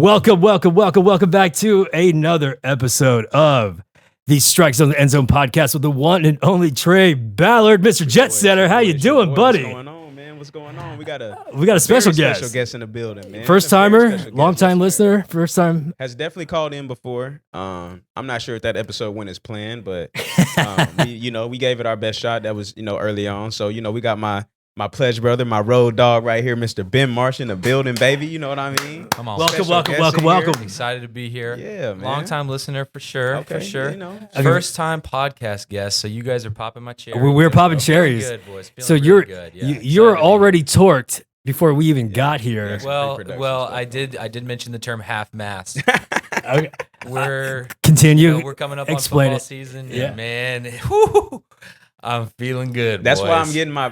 Welcome back to another episode of the Strikes on the End Zone podcast with the one and only Trey Ballard, Mr. Jet Setter. How you doing, buddy? What's going on, man? What's going on? We got a special special guest in the building, man. First timer, long time listener, first time. Has definitely called in before. I'm not sure if that episode went as planned, but we gave it our best shot. That was early on. So we got my pledge brother, my road dog right here, Mr. Ben Martian, the building, baby. You know what I mean? Come on. Welcome. Excited to be here. Yeah, man. Long time listener for sure. Okay, for sure. First time podcast guest. So you guys are popping my cherry. We're popping cherries. Good, boys. So really good. Yeah, you're already torqued before we even got here. Well, I did mention the term half-mast. We're Continue. we're coming up Explain on football it. season. Yeah. And man, whew, I'm feeling good. That's boys. why I'm getting my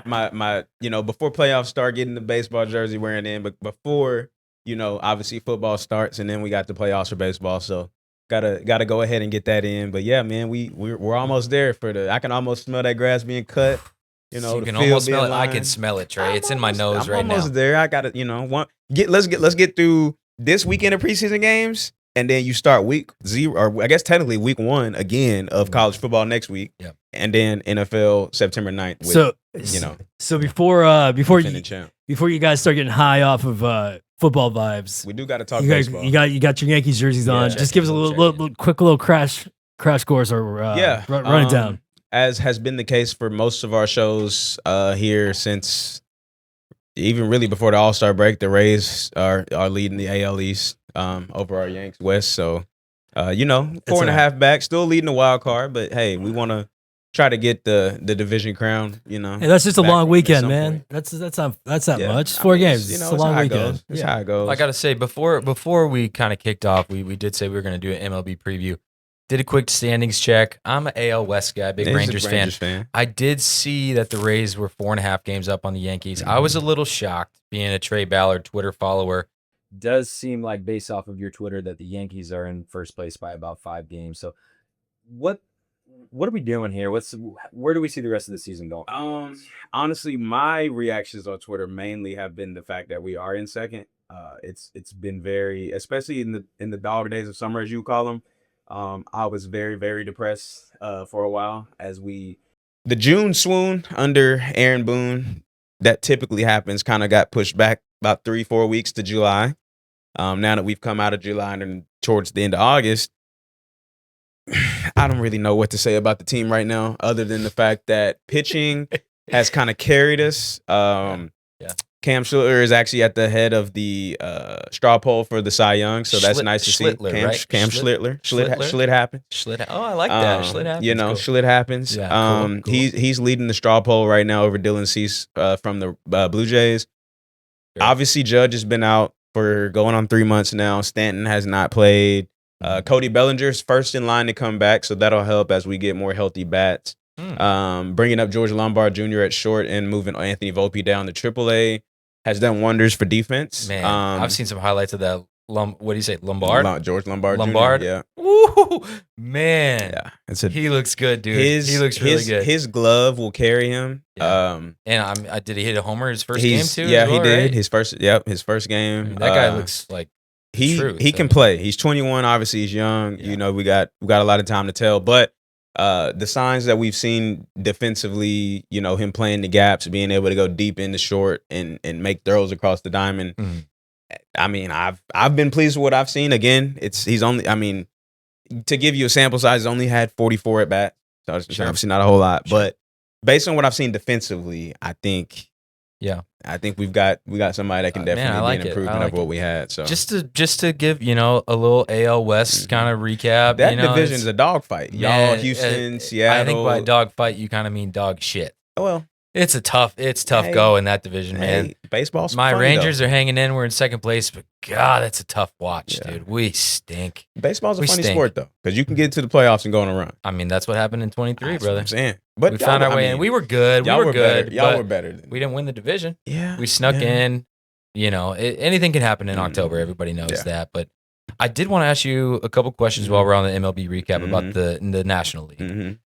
before playoffs start, getting the baseball jersey wearing in, but before obviously football starts, and then we got the playoffs for baseball, so gotta go ahead and get that in. But yeah, man, we're almost there I can almost smell that grass being cut. You the can field almost smell being it. I lined. can smell it, Trey. It's in my nose right I'm now. almost there. I gotta let's get through this weekend of preseason games. And then you start week 0, or I guess technically week 1 again of college football next week. Yep. And then NFL September 9th. So before champ. you guys start getting high off of football vibes, We do got to talk you baseball. got your Yankees jerseys on. Yeah. Just give us a quick little crash course or run it down. As has been the case for most of our shows here since even really before the All-Star break, the Rays are leading the AL East over our Yanks West. So, 4.5 back, still leading the wild card. But hey, we want to try to get the division crown. Hey, that's just a long weekend, some man. point. That's not much. It's I 4 mean, games. It's a long weekend. That's how it goes. I got to say, before we kind of kicked off, we did say we were going to do an MLB preview. Did a quick standings check. I'm an AL West guy, big He's a Rangers fan. I did see that the Rays were 4.5 games up on the Yankees. I was a little shocked, being a Trey Ballard Twitter follower. Does seem like, based off of your Twitter, that the Yankees are in first place by about 5 games. So what are we doing here? Where do we see the rest of the season going? Honestly, my reactions on Twitter mainly have been the fact that we are in second. It's been very, especially in the dog days of summer, as you call them. I was very, very depressed for a while the June swoon under Aaron Boone that typically happens kind of got pushed back about 3-4 weeks to July. Now that we've come out of July and towards the end of August, I don't really know what to say about the team right now, other than the fact that pitching has kind of carried us. Cam Schlittler is actually at the head of the straw poll for the Cy Young, so that's nice to see. Cam Schlittler. Schlitt happens. Oh, I like that. Schlitt happens. Cool. Schlitt happens. Yeah, cool. He's leading the straw poll right now over Dylan Cease from the Blue Jays. Sure. Obviously, Judge has been out for going on 3 months now. Stanton has not played. Cody Bellinger's first in line to come back, so that'll help as we get more healthy bats. Bringing up George Lombard Jr. at short and moving Anthony Volpe down to AAA has done wonders for defense. Man, I've seen some highlights of that. What do you say, Lombard? George Lombard Jr., yeah. Woo, man. Yeah, he looks good, dude. He looks really good. His glove will carry him. Yeah. And did he hit a homer his first game too? Yeah, he did. Right? His first game. I mean, that guy looks like he can play. He's 21. Obviously, he's young. Yeah. We got a lot of time to tell. But the signs that we've seen defensively, him playing the gaps, being able to go deep into short and make throws across the diamond. Mm-hmm. I mean, I've been pleased with what I've seen. Again, he's only. I mean, to give you a sample size, he's only had 44 at bat. So it's obviously not a whole lot. Sure. But based on what I've seen defensively, I think we've got somebody that can definitely be an improvement of what we had. So just to give a little AL West kind of recap. That division's a dogfight. Y'all, Houston, Seattle. I think by dogfight you kind of mean dog shit. Well, it's tough go in that division, man. Baseball's My funny, Rangers though. are hanging in. We're in second place, but God, that's a tough watch, dude. We stink. Baseball's a funny sport though, because you can get to the playoffs and go on a run. I mean, that's what happened in 23, That's brother. what I'm saying. But we found our way in. We were good. Y'all were good. Better. Y'all were better. We didn't win the division. Yeah, we snuck in. Anything can happen in October. Everybody knows that. But I did want to ask you a couple questions while we're on the MLB recap about the National League.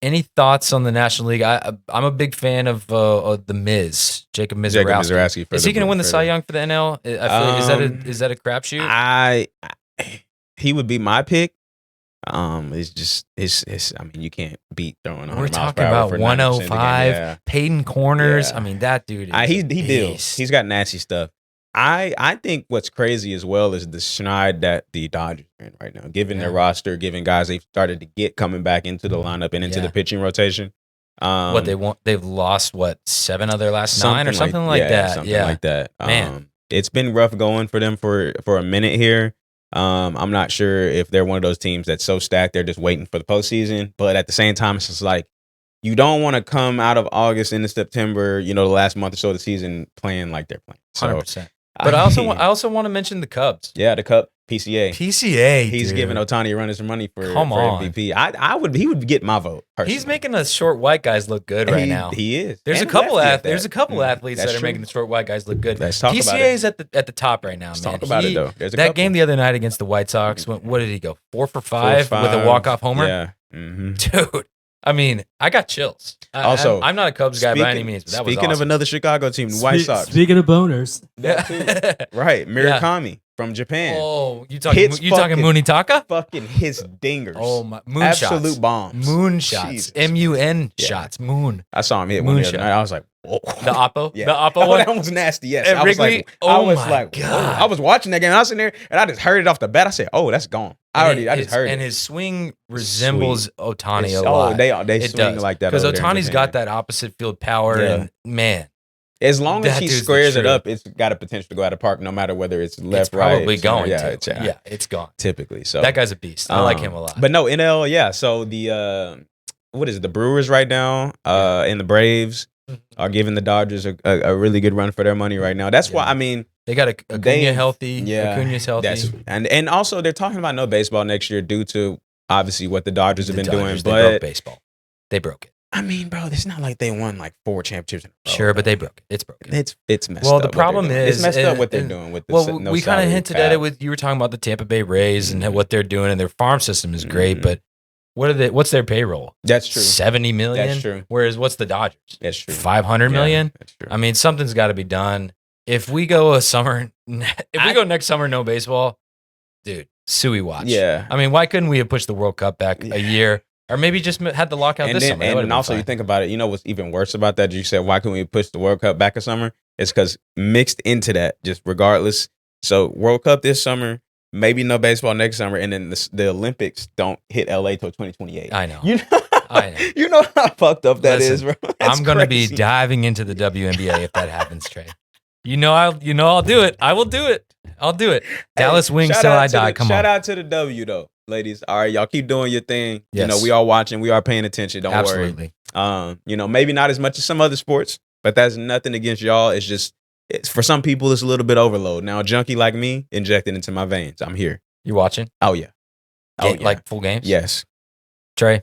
Any thoughts on the National League? I'm a big fan of the Miz, Jacob Mizorowski. Is he going to win the Cy Young for the NL? Is that a crapshoot? He would be my pick. It's just I mean, you can't beat throwing 100 We're miles talking per hour about for 105, yeah. Peyton corners. Yeah. I mean, that dude is he deals. He's got nasty stuff. I think what's crazy as well is the schneid that the Dodgers are in right now, given their roster, given guys they've started to get coming back into the lineup and into the pitching rotation. They've lost 7 of their last 9 or something like that. Something like that. Man, it's been rough going for them for a minute here. I'm not sure if they're one of those teams that's so stacked they're just waiting for the postseason. But at the same time, it's just like you don't want to come out of August into September, the last month or so of the season playing like they're playing. So, 100%. But I also want to mention the Cubs. Yeah, the Cubs. PCA. He's giving Ohtani a run as money for MVP. He would get my vote. Personally. He's making the short white guys look good right now. He is. There's a couple athletes that are making the short white guys look good. Let's talk about it. PCA is at the top right now. Let's talk about it though. That game the other night against the White Sox. What did he go 4 for 5 with a walk-off homer? Yeah, mm-hmm. Dude. I mean, I got chills. Also, I'm not a Cubs guy by any means. But that was speaking of another Chicago team, the White Sox. Speaking of boners, right? Murakami from Japan. Oh, you talking Munitaka? Fucking his dingers. Oh my, moon absolute shots. bombs. Moon shots. MUN shots. Moon. I saw him hit one the other night. I was like, whoa. The Oppo? Yeah. The Oppo one? That was nasty, yes. At I was Wrigley? like, God. I was watching that game. I was sitting there and I just heard it off the bat. I said, oh, that's gone. I just heard it. And his swing resembles Ohtani a lot. They swing like that. Because Ohtani's got that opposite field power. Yeah. And man. As long as he squares it up, it's got a potential to go out of park no matter whether it's left, right. Probably going to. Yeah, it's gone. Typically. So that guy's a beast. I like him a lot. But no, NL, yeah. So the what is it? The Brewers right now and the Braves are giving the Dodgers a really good run for their money right now. That's why, I mean, they got Acuna healthy. Yeah, Acuna's healthy. And also they're talking about no baseball next year due to obviously what the Dodgers have been doing. But they broke baseball. They broke it. I mean, bro, it's not like they won like 4 championships in a row. Sure, but they broke it. It's broken. It's messed up. Well, the problem is it's messed up what they're doing with this. Well, we kind of hinted at it with you were talking about the Tampa Bay Rays and what they're doing, and their farm system is great, but what's their payroll? That's true. 70 million. That's true. Whereas what's the Dodgers? That's true. 500 million. That's true. I mean, something's got to be done. If we go next summer, no baseball, dude, Suey watch. Yeah. I mean, why couldn't we have pushed the World Cup back a year? Or maybe just had the lockout this summer. And also, you think about it, what's even worse about that? You said, why couldn't we push the World Cup back a summer? It's because mixed into that, just regardless. So World Cup this summer, maybe no baseball next summer, and then the Olympics don't hit LA till 2028. I know. I know. You know how fucked up that is, bro. I'm going to be diving into the WNBA if that happens, Trey. I'll do it. I will do it. I'll do it. Dallas wings till I die. Come on. Shout out to the W, though. Ladies, all right, y'all keep doing your thing. Yes. We are watching, we are paying attention. Don't worry. Maybe not as much as some other sports, but that's nothing against y'all. It's for some people, it's a little bit overload. Now, a junkie like me, injected into my veins. I'm here. You watching? Oh yeah. Like full games? Yes. Trey?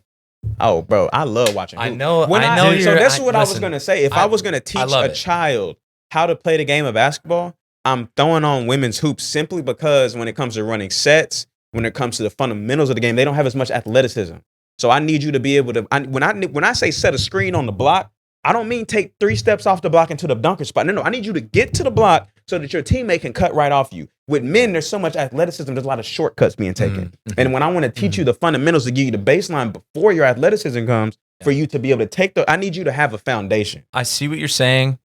Oh, bro, I love watching. I know. So that's what I was gonna say. If I was gonna teach a child how to play the game of basketball, I'm throwing on women's hoops simply because when it comes to running sets, when it comes to the fundamentals of the game, they don't have as much athleticism. So I need you to be able to. When I say set a screen on the block, I don't mean take 3 steps off the block into the dunker spot. No, I need you to get to the block so that your teammate can cut right off you. With men, there's so much athleticism. There's a lot of shortcuts being taken. Mm-hmm. And when I want to teach you the fundamentals to give you the baseline before your athleticism comes, for you to be able to take I need you to have a foundation. I see what you're saying.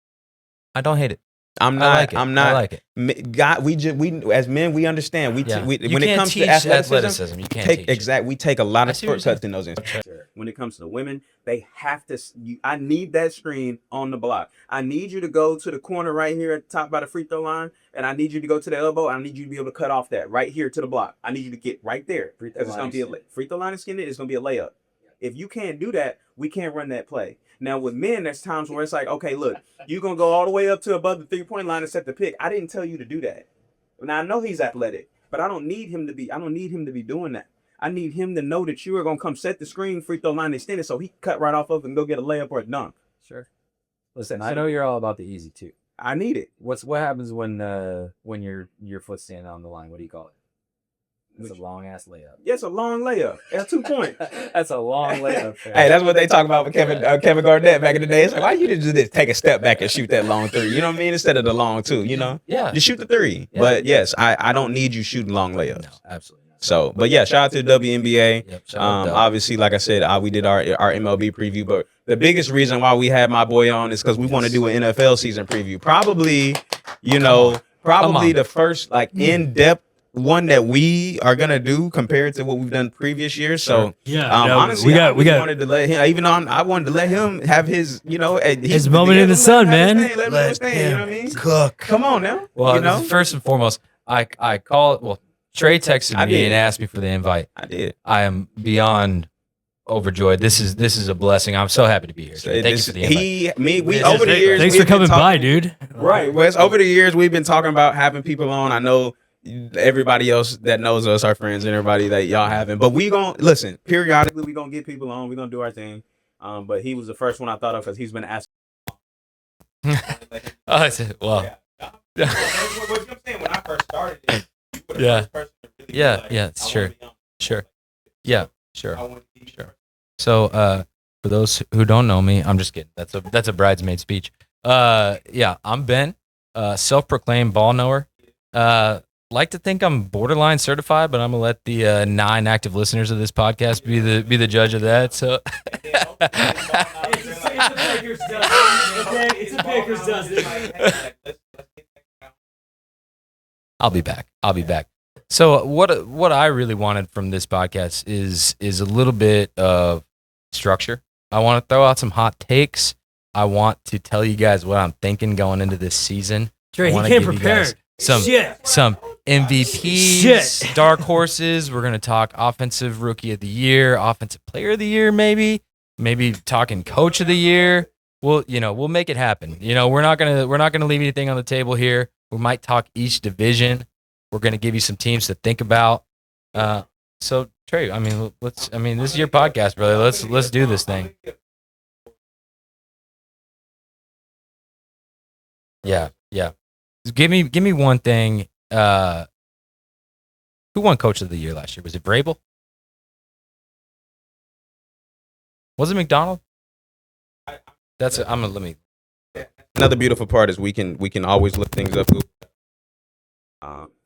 I don't hate it. I'm not. I like it. God, we as men, we understand. When it comes to athleticism, you can't teach we take a lot of shortcuts in those instances. When it comes to the women, they have to. I need that screen on the block. I need you to go to the corner right here at the top by the free throw line, and I need you to go to the elbow. I need you to be able to cut off that right here to the block. I need you to get right there. It's going to be a free throw line is skinned. It's going to be a layup. If you can't do that, we can't run that play. Now, with men, there's times where it's like, okay, look, you're going to go all the way up to above the 3-point line and set the pick. I didn't tell you to do that. Now, I know he's athletic, but I don't need him to be doing that. I need him to know that you are going to come set the screen, free throw line extended, so he can cut right off of it and go get a layup or a dunk. Sure. Listen, I know you're all about the easy, too. I need it. What happens when your foot's standing on the line? What do you call it? It's a long ass layup. Yeah, it's a long layup. That's 2 points. That's a long layup. Hey, that's what they talk about with Kevin Garnett back in the day. It's like, why you didn't just take a step back and shoot that long 3? You know what I mean? Instead of the long 2, you know? Yeah. Just shoot the 3. Yeah. But yes, I don't need you shooting long layups. No, absolutely not. So, but yeah, shout out to the WNBA. Yep, obviously, like I said, we did our MLB preview, but the biggest reason why we had my boy on is because we want to do an NFL season preview. Probably, the first like in-depth one that we are gonna do compared to what we've done previous years. So honestly, we wanted to let him, even though I wanted to let him have his, his moment in the sun, man. Let him you know what I mean? Cook. Come on now. Well, first and foremost, I called. Well, Trey texted me and asked me for the invite. I did. I am beyond overjoyed. This is a blessing. I'm so happy to be here. Thank you for the invite. Over the years, thanks for coming by, dude. Right, Wes. Over the years, we've been talking about having people on. I know everybody else that knows us, our friends, and everybody that y'all haven't. But we gonna listen. Periodically, we gonna get people on. We gonna do our thing. But he was the first one I thought of because he's been asking. I said, well, what I'm saying when I first started it, you were the first person to really sure. Yeah, sure. So, for those who don't know me, I'm just kidding. That's a bridesmaid speech. I'm Ben, self-proclaimed ball knower. Like to think I'm borderline certified, but I'm gonna let the 9 active listeners of this podcast be the judge of that. So it's a baker's dozen. I'll be back. So what I really wanted from this podcast is a little bit of structure. I want to throw out some hot takes. I want to tell you guys what I'm thinking going into this season. Trey, he can't prepare. Some MVPs, dark horses. We're gonna talk offensive rookie of the year, offensive player of the year, maybe talking coach of the year. We'll make it happen. We're not gonna leave anything on the table here. We might talk each division. We're gonna give you some teams to think about. So Trey, this is your podcast, brother. Let's do this thing. Yeah. Give me one thing. Who won Coach of the Year last year? Was it Vrabel? Was it McDonald? Another beautiful part is we can always look things up.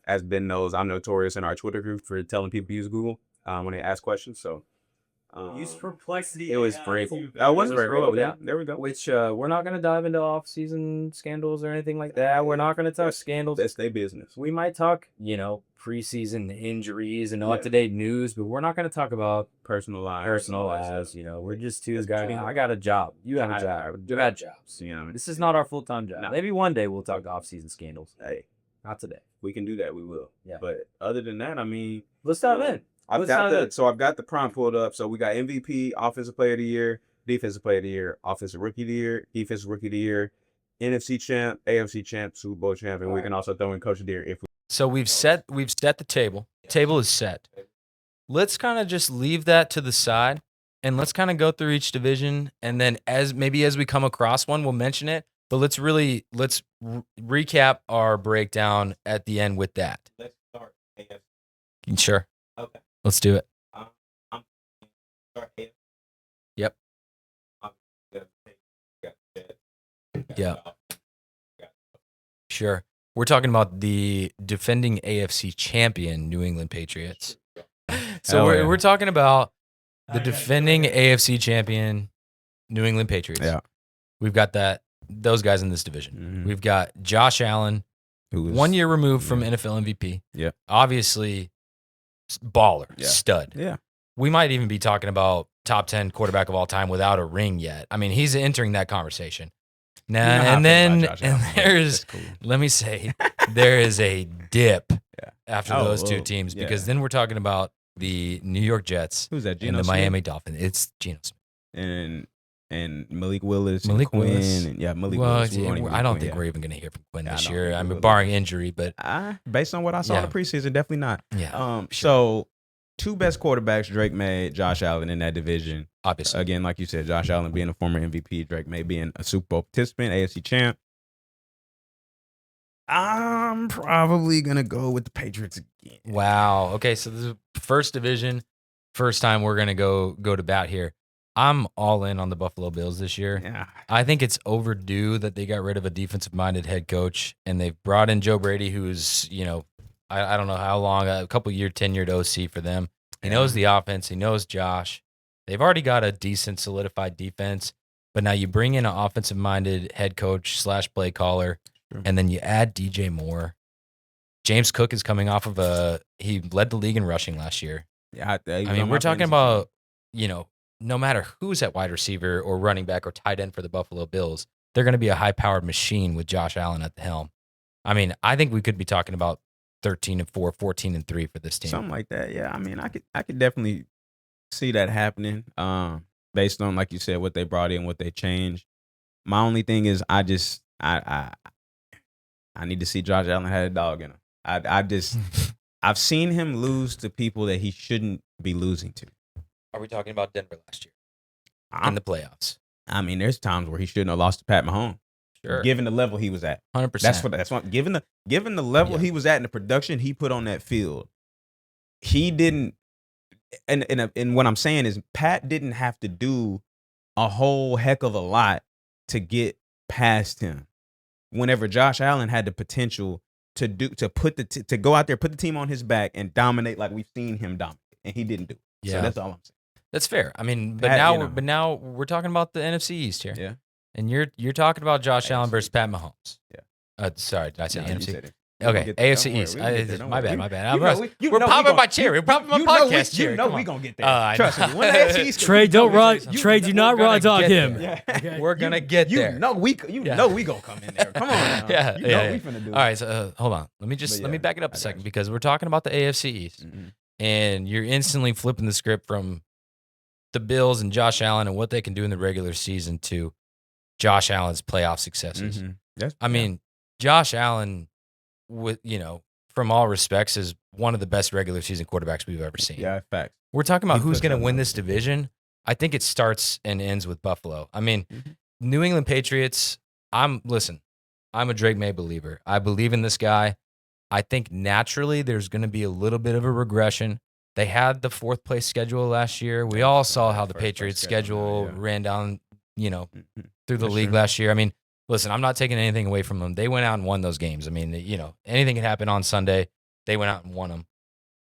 As Ben knows, I'm notorious in our Twitter group for telling people to use Google when they ask questions. So use Perplexity. It was Vrabel. That was Vrabel. Yeah, there we go. Which we're not going to dive into off-season scandals or anything like that. We're not going to talk scandals. That's their business. We might talk, preseason injuries and up-to-date news, but we're not going to talk about personal lives. We're just two guys. I got a job. You have a job. You had jobs. This is not our full-time job. No. Maybe one day we'll talk off-season scandals. Hey, not today. We can do that. We will. Yeah. But other than that, let's dive in. I've got the prompt pulled up. So we got MVP, Offensive Player of the Year, Defensive Player of the Year, Offensive Rookie of the Year, Defensive Rookie of the Year, NFC champ, AFC champ, Super Bowl champ, and we can also throw in Coach of the Year if we. So we've set the table. The table is set. Let's kind of just leave that to the side, and let's kind of go through each division, and then as we come across one, we'll mention it. But let's recap our breakdown at the end with that. Let's start AFC. Sure. Okay. Let's do it. Yep. Yeah. Sure. We're talking about the defending AFC champion New England Patriots. So we're talking about the defending AFC champion New England Patriots. Yeah. We've got those guys in this division. Mm-hmm. We've got Josh Allen, who was 1 year removed from NFL MVP. Yeah. Obviously, baller, stud. Yeah. We might even be talking about top 10 quarterback of all time without a ring yet. He's entering that conversation. Let me say, there is a dip after those two teams because then we're talking about the New York Jets. Who's that? And the Miami Dolphins. It's Geno Smith. And Malik Willis. Malik Quinn, Willis. Malik Willis. I don't think we're even going to hear from Quinn this year. Barring injury, but based on what I saw in the preseason, definitely not. Yeah. So, two best quarterbacks, Drake May, Josh Allen in that division. Obviously. Again, like you said, Josh Allen being a former MVP, Drake May being a Super Bowl participant, AFC champ. I'm probably gonna go with the Patriots again. Wow. Okay, so this is first division, first time we're gonna go to bat here. I'm all in on the Buffalo Bills this year. Yeah. I think it's overdue that they got rid of a defensive-minded head coach, and they've brought in Joe Brady, who's, I don't know how long, a couple-year tenured OC for them. He knows the offense. He knows Josh. They've already got a decent solidified defense, but now you bring in an offensive-minded head coach / play caller, and then you add DJ Moore. James Cook is coming off of he led the league in rushing last year. Yeah, I mean, we're talking about, no matter who's at wide receiver or running back or tight end for the Buffalo Bills, they're going to be a high-powered machine with Josh Allen at the helm. I mean, I think we could be talking about 13-4, 14-3 for this team. Something like that. Yeah, I mean, I could definitely see that happening. Based on, like you said, what they brought in, what they changed. My only thing is, I need to see Josh Allen had a dog in him. I've seen him lose to people that he shouldn't be losing to. Are we talking about Denver last year in the playoffs? I mean, there's times where he shouldn't have lost to Pat Mahomes. Sure. Given the level he was at. 100%. That's what given the level he was at and the production he put on that field, he didn't. And what I'm saying is, Pat didn't have to do a whole heck of a lot to get past him. Whenever Josh Allen had the potential to go out there, put the team on his back and dominate like we've seen him dominate, and he didn't do it. Yeah. So that's all I'm saying. That's fair. I mean, but Pat, now we're talking about the NFC East here. Yeah. And you're talking about Josh AFC. Allen versus Pat Mahomes. Yeah. Sorry, did I say No, you NFC? said it. Okay, AFC East. My bad. We're We're popping my chair. We're popping my podcast chair. You know Come we're on. going to get there. Trust me. When the AFC East Trey, do not raw dog him. Yeah. Okay. We're going to get there. You know we going to come in there. Come on now. Yeah, You know we finna do it. All right, so hold on. Let me back it up a second, because we're talking about the AFC East, and you're instantly flipping the script from the Bills and Josh Allen and what they can do in the regular season to Josh Allen's playoff successes. I mean, Josh Allen, from all respects, is one of the best regular season quarterbacks we've ever seen. Yeah, facts. We're talking about who's going to win this division. I think it starts and ends with Buffalo. I mean, New England Patriots, I'm a Drake May believer. I believe in this guy. I think naturally there's going to be a little bit of a regression. They had the fourth place schedule last year. We all saw how the Patriots schedule ran down, through the league last year. I mean, listen, I'm not taking anything away from them. They went out and won those games. I mean, anything can happen on Sunday. They went out and won them.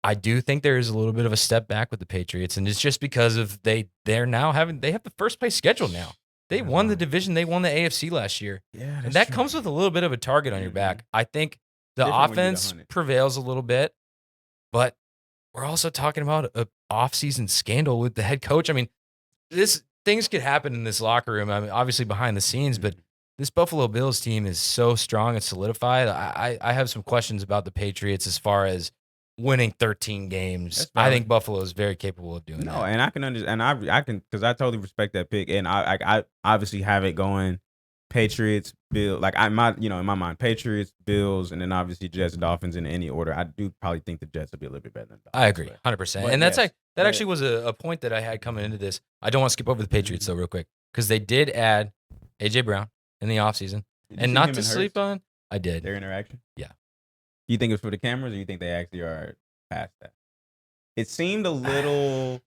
I do think there is a little bit of a step back with the Patriots, and it's just because of they have the first place schedule now. They won the division. They won the AFC last year. Yeah, and that comes with a little bit of a target on your back. I think the offense prevails a little bit, but we're also talking about an off-season scandal with the head coach. I mean, things could happen in this locker room. I mean, obviously behind the scenes, but this Buffalo Bills team is so strong and solidified. I have some questions about the Patriots as far as winning 13 games. I think Buffalo is very capable of doing that. No, and I can understand, and I can, because I totally respect that pick, and I obviously have it going Patriots, Bills, like in my mind, Patriots, Bills, and then obviously Jets, Dolphins in any order. I do probably think the Jets will be a little bit better than the Dolphins. I agree, 100%. And that actually was a point that I had coming into this. I don't want to skip over the Patriots though, real quick, because they did add AJ Brown in the offseason, and not to sleep on. I did their interaction. Yeah. You think it was for the cameras, or you think they actually are past that? It seemed a little.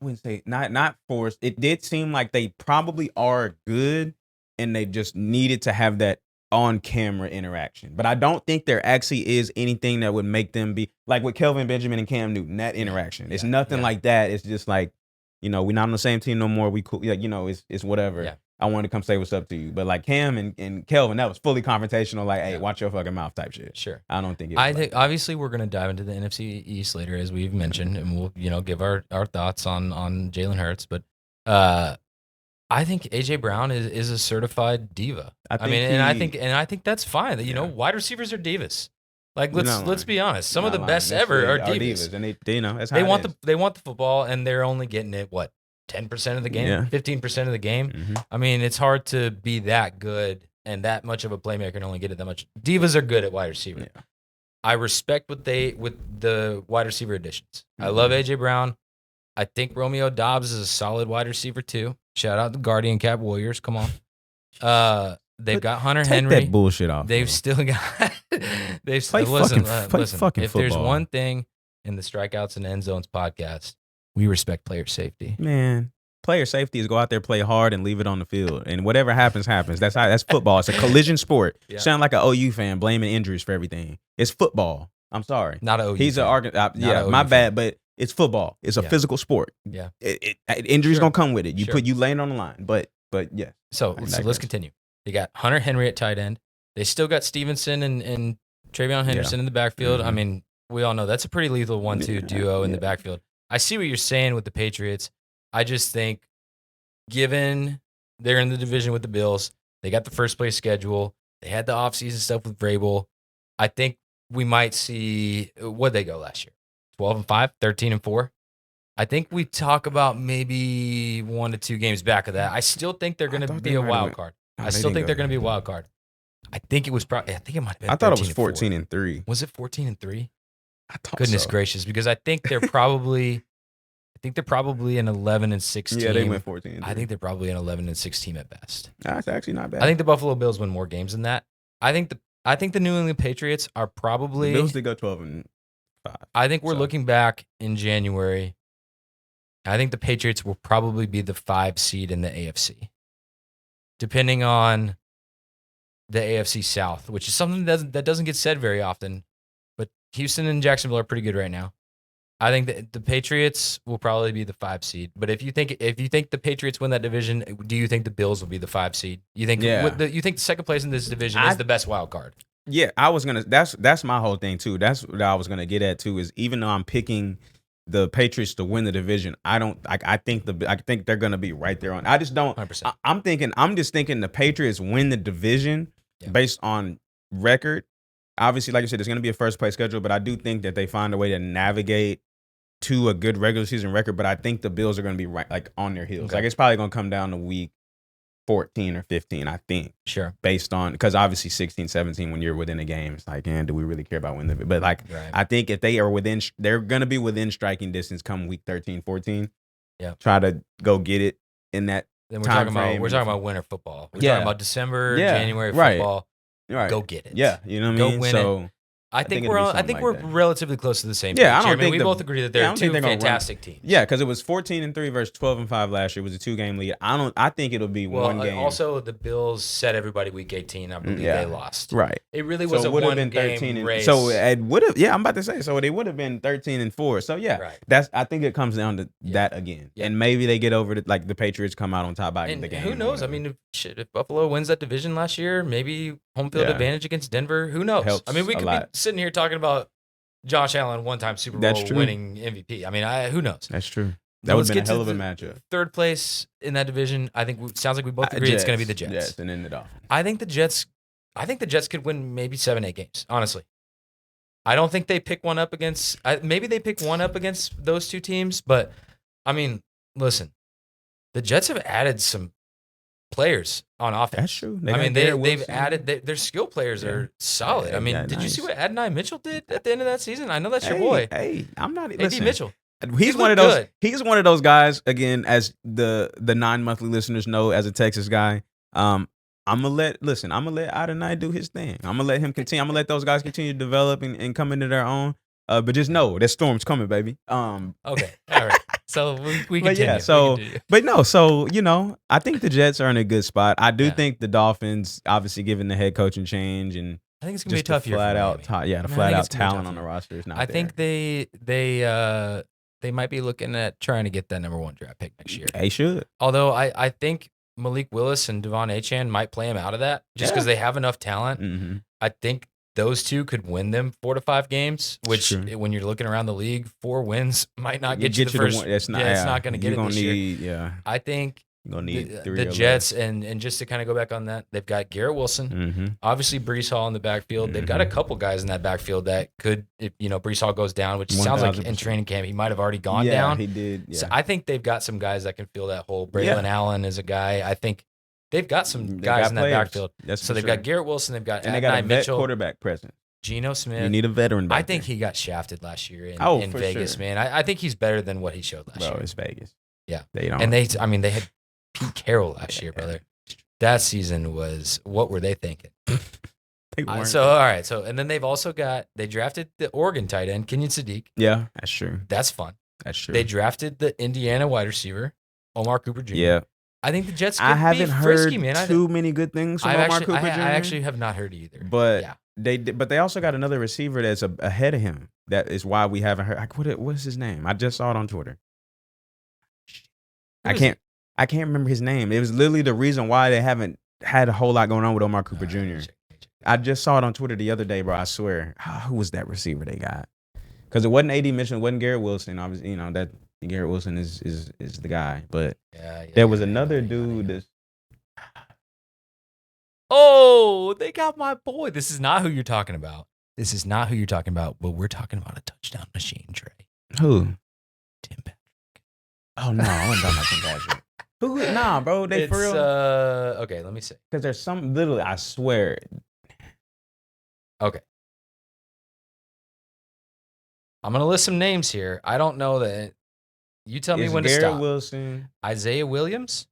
I wouldn't say not forced. It did seem like they probably are good, and they just needed to have that on-camera interaction. But I don't think there actually is anything that would make them be like with Kelvin Benjamin and Cam Newton. That interaction, it's nothing like that. It's just like, we're not on the same team no more. We cool, it's whatever. Yeah. I wanted to come say what's up to you, but like Cam and Kelvin, that was fully confrontational. Like, hey, watch your fucking mouth type shit. Sure. I don't think. I think obviously we're gonna dive into the NFC East later, as we've mentioned, and we'll give our thoughts on Jalen Hurts. But I think AJ Brown is a certified diva. I think that's fine. That wide receivers are divas. Like let's be honest. Some of the best ever are divas. And that's how they want the football, and they're only getting it 10% of the game, 15% of the game. Mm-hmm. I mean, it's hard to be that good and that much of a playmaker and only get it that much. Divas are good at wide receiver. Yeah. I respect with the wide receiver additions. Mm-hmm. I love AJ Brown. I think Romeo Doubs is a solid wide receiver too. Shout out the Guardian Cap Warriors. Come on. They've got Hunter Take Henry. that bullshit off. They've bro. still got. They've Play listen. fucking If there's football. one thing in the Strikeouts and End Zones podcast, we respect player safety. Man, player safety is go out there, play hard, and leave it on the field, and whatever happens, happens. That's football. It's a collision sport. Yeah. Sound like an OU fan blaming injuries for everything. It's football. I'm sorry. Not a OU. He's fan. yeah, OU my fan. bad, but it's football. It's a Yeah. physical sport. Yeah. Injuries Sure. gonna come with it. You Sure. you laying on the line, but yeah. So I let's digress. continue. They got Hunter Henry at tight end. They still got Stevenson and Travion Henderson in the backfield. I Mhm. mean, we all know that's a pretty lethal 1-2 duo in the backfield. I see what you're saying with the Patriots. I just think, given they're in the division with the Bills, they got the first place schedule, they had the offseason stuff with Vrabel, I think we might see what'd they go last year? 12-5, 13-4. I think we talk about maybe 1 to 2 games back of that. I still think they're going to thought be they a might have wild went- card. No, I they still didn't think go they're going to be a there. wild card. I think it was probably. I think it might have been. I thought it was 13-4. 14-3. Was it 14-3? I thought Goodness so. gracious, because I think they're probably. I think they're probably an 11-6 team. Yeah, they went 14. I think they're probably an 11-6 team at best. That's actually not bad. I think the Buffalo Bills win more games than that. I think the New England Patriots are probably. the Bills did go 12-5. I think we're So- looking back in January. I think the Patriots will probably be the 5 seed in the AFC, depending on the AFC South, which is something that doesn't get said very often. But Houston and Jacksonville are pretty good right now. I think that the Patriots will probably be the 5 seed. But if you think the Patriots win that division, do you think the Bills will be the 5 seed? You think you think the second place in this division is the best wild card? Yeah, I was gonna. That's my whole thing too. That's what I was gonna get at too. Is even though I'm picking the Patriots to win the division, I think they're gonna be right there on. I just don't. 100%. I'm just thinking the Patriots win the division based on record. Obviously, like I said, it's gonna be a first place schedule, but I do think that they find a way to navigate to a good regular season record. But I think the Bills are gonna be right like on their heels. Okay. Like it's probably gonna come down to week 14 or 15, I think. Sure. Based on, because obviously 16, 17, when you're within a game, it's like, do we really care about winning the, but like, Right. I think if they are they're going to be within striking distance come week 13, 14. Yeah. Try to go get it in that. Then time we're frame talking and- about winter football. We're Yeah. talking about December, Yeah, January right. football. Right. Go get it. Yeah. You know what I Go mean? win So I think it'll be we're something like that. relatively close to the same. Yeah, I page don't here. think we the- both agree that yeah, I they're don't two think they're gonna run- fantastic teams. yeah, because it was 14-3 versus 12-5 last year. It was a 2-game lead. I think it'll be Well, one game. also the Bills set everybody week 18. I believe Yeah. they lost. Right. It really was So a it would have one been game 13 race. so it would have, I'm about to say, so they would have been 13-4. So yeah, Right. I think it comes down to Yeah. that again. Yeah. And maybe they get over it, like the Patriots come out on top by And the game. who or knows? I whatever. mean, if Buffalo wins that division last year, maybe home field Yeah. advantage against Denver. Who knows? Helps I mean, we a could lot. be sitting here talking about Josh Allen, one-time Super That's Bowl true. winning MVP. I mean, who knows? That's true. But That would let's have been get a hell to of a the matchup. Third place in that division, I think sounds like we both agree it's going to be the Jets. Yes, and then the Dolphins. I think the Jets could win maybe 7-8 games, honestly. I don't think they pick one up against maybe they pick one up against those two teams, but I mean, listen. The Jets have added some players on offense. That's true. I mean, Garrett they've Wilson. added their skill players Yeah. are solid. Yeah, I mean, yeah, did you see nice. what Adonai Mitchell did at the end of that season? I know that's your Hey, boy, Hey, I'm not. AD Listen, Mitchell. He's He one of looked those. good. He's one of those guys. Again, as the 9 monthly listeners know, as a Texas guy, I'm gonna let Adonai do his thing. I'm gonna let him continue. I'm gonna let those guys continue to develop and come into their own. But just know that storm's coming, baby. Okay, all right. So we But continue. yeah, We so continue. but no, so I think the Jets are in a good spot. I do Yeah. think the Dolphins, obviously given the head coaching change and I think it's gonna be a just the tough year. flat for out, Miami. the I flat think out it's gonna be a talent tough on the year. roster is not. I there. think they might be looking at trying to get that number 1 draft pick next year. they should. Although I think Malik Willis and Devon Achane might play him out of that just because they have enough talent. Mm-hmm. I think those two could win them 4 to 5 games, which Sure. when you're looking around the league, 4 wins might not get you the to first. one. It's not. yeah, it's not going to get You're it gonna this year. need. Yeah, I think you're gonna need the 3 or less. Jets and just to kind of go back on that, they've got Garrett Wilson, Mm-hmm. obviously Brees Hall in the backfield. They've got a couple guys in that backfield that could, if Brees Hall goes down, which sounds like in 1000%. training camp he might have already gone Yeah, down. he did. Yeah. So I think they've got some guys that can fill that hole. Braylon Yeah. Allen is a guy. I think they've got some They guys got in that players. backfield. That's So for they've sure. got Garrett Wilson. They've got and they got a Adonai vet Mitchell, quarterback present. Geno Smith. You need a veteran back I think there. he got shafted last year in For Vegas, sure. man. I think he's better than what he showed last Bro, year. it's Vegas. Yeah. They don't. And they had Pete Carroll last year, brother. That season was, what were they thinking? They weren't. All right. So, and then they drafted the Oregon tight end, Kenyon Sadiq. Yeah, that's true. That's fun. That's true. They drafted the Indiana wide receiver, Omar Cooper Jr. Yeah. I think the Jets could I haven't be heard frisky, man. too many good things from Omar Cooper Jr. I actually have not heard either. But yeah. they also got another receiver that's ahead of him. That is why we haven't heard. What's his name? I just saw it on Twitter. I can't remember his name. It was literally the reason why they haven't had a whole lot going on with Omar Cooper Jr. I just saw it on Twitter the other day, bro. I swear. Who was that receiver they got? Because it wasn't A.D. Mitchell, it wasn't Garrett Wilson. Obviously, that Garrett Wilson is the guy. But there was another dude that's. Oh, they got my boy. This is not who you're talking about. But we're talking about a touchdown machine, Trey. Who? Tim Patrick. Oh, no. I wasn't talking about Tim Patrick. Who? Nah, bro. They for real? Okay, let me see. Because there's some, literally, I swear. Okay. I'm going to list some names here. I don't know that. You tell me when to stop. Garrett Wilson. Isaiah Williams?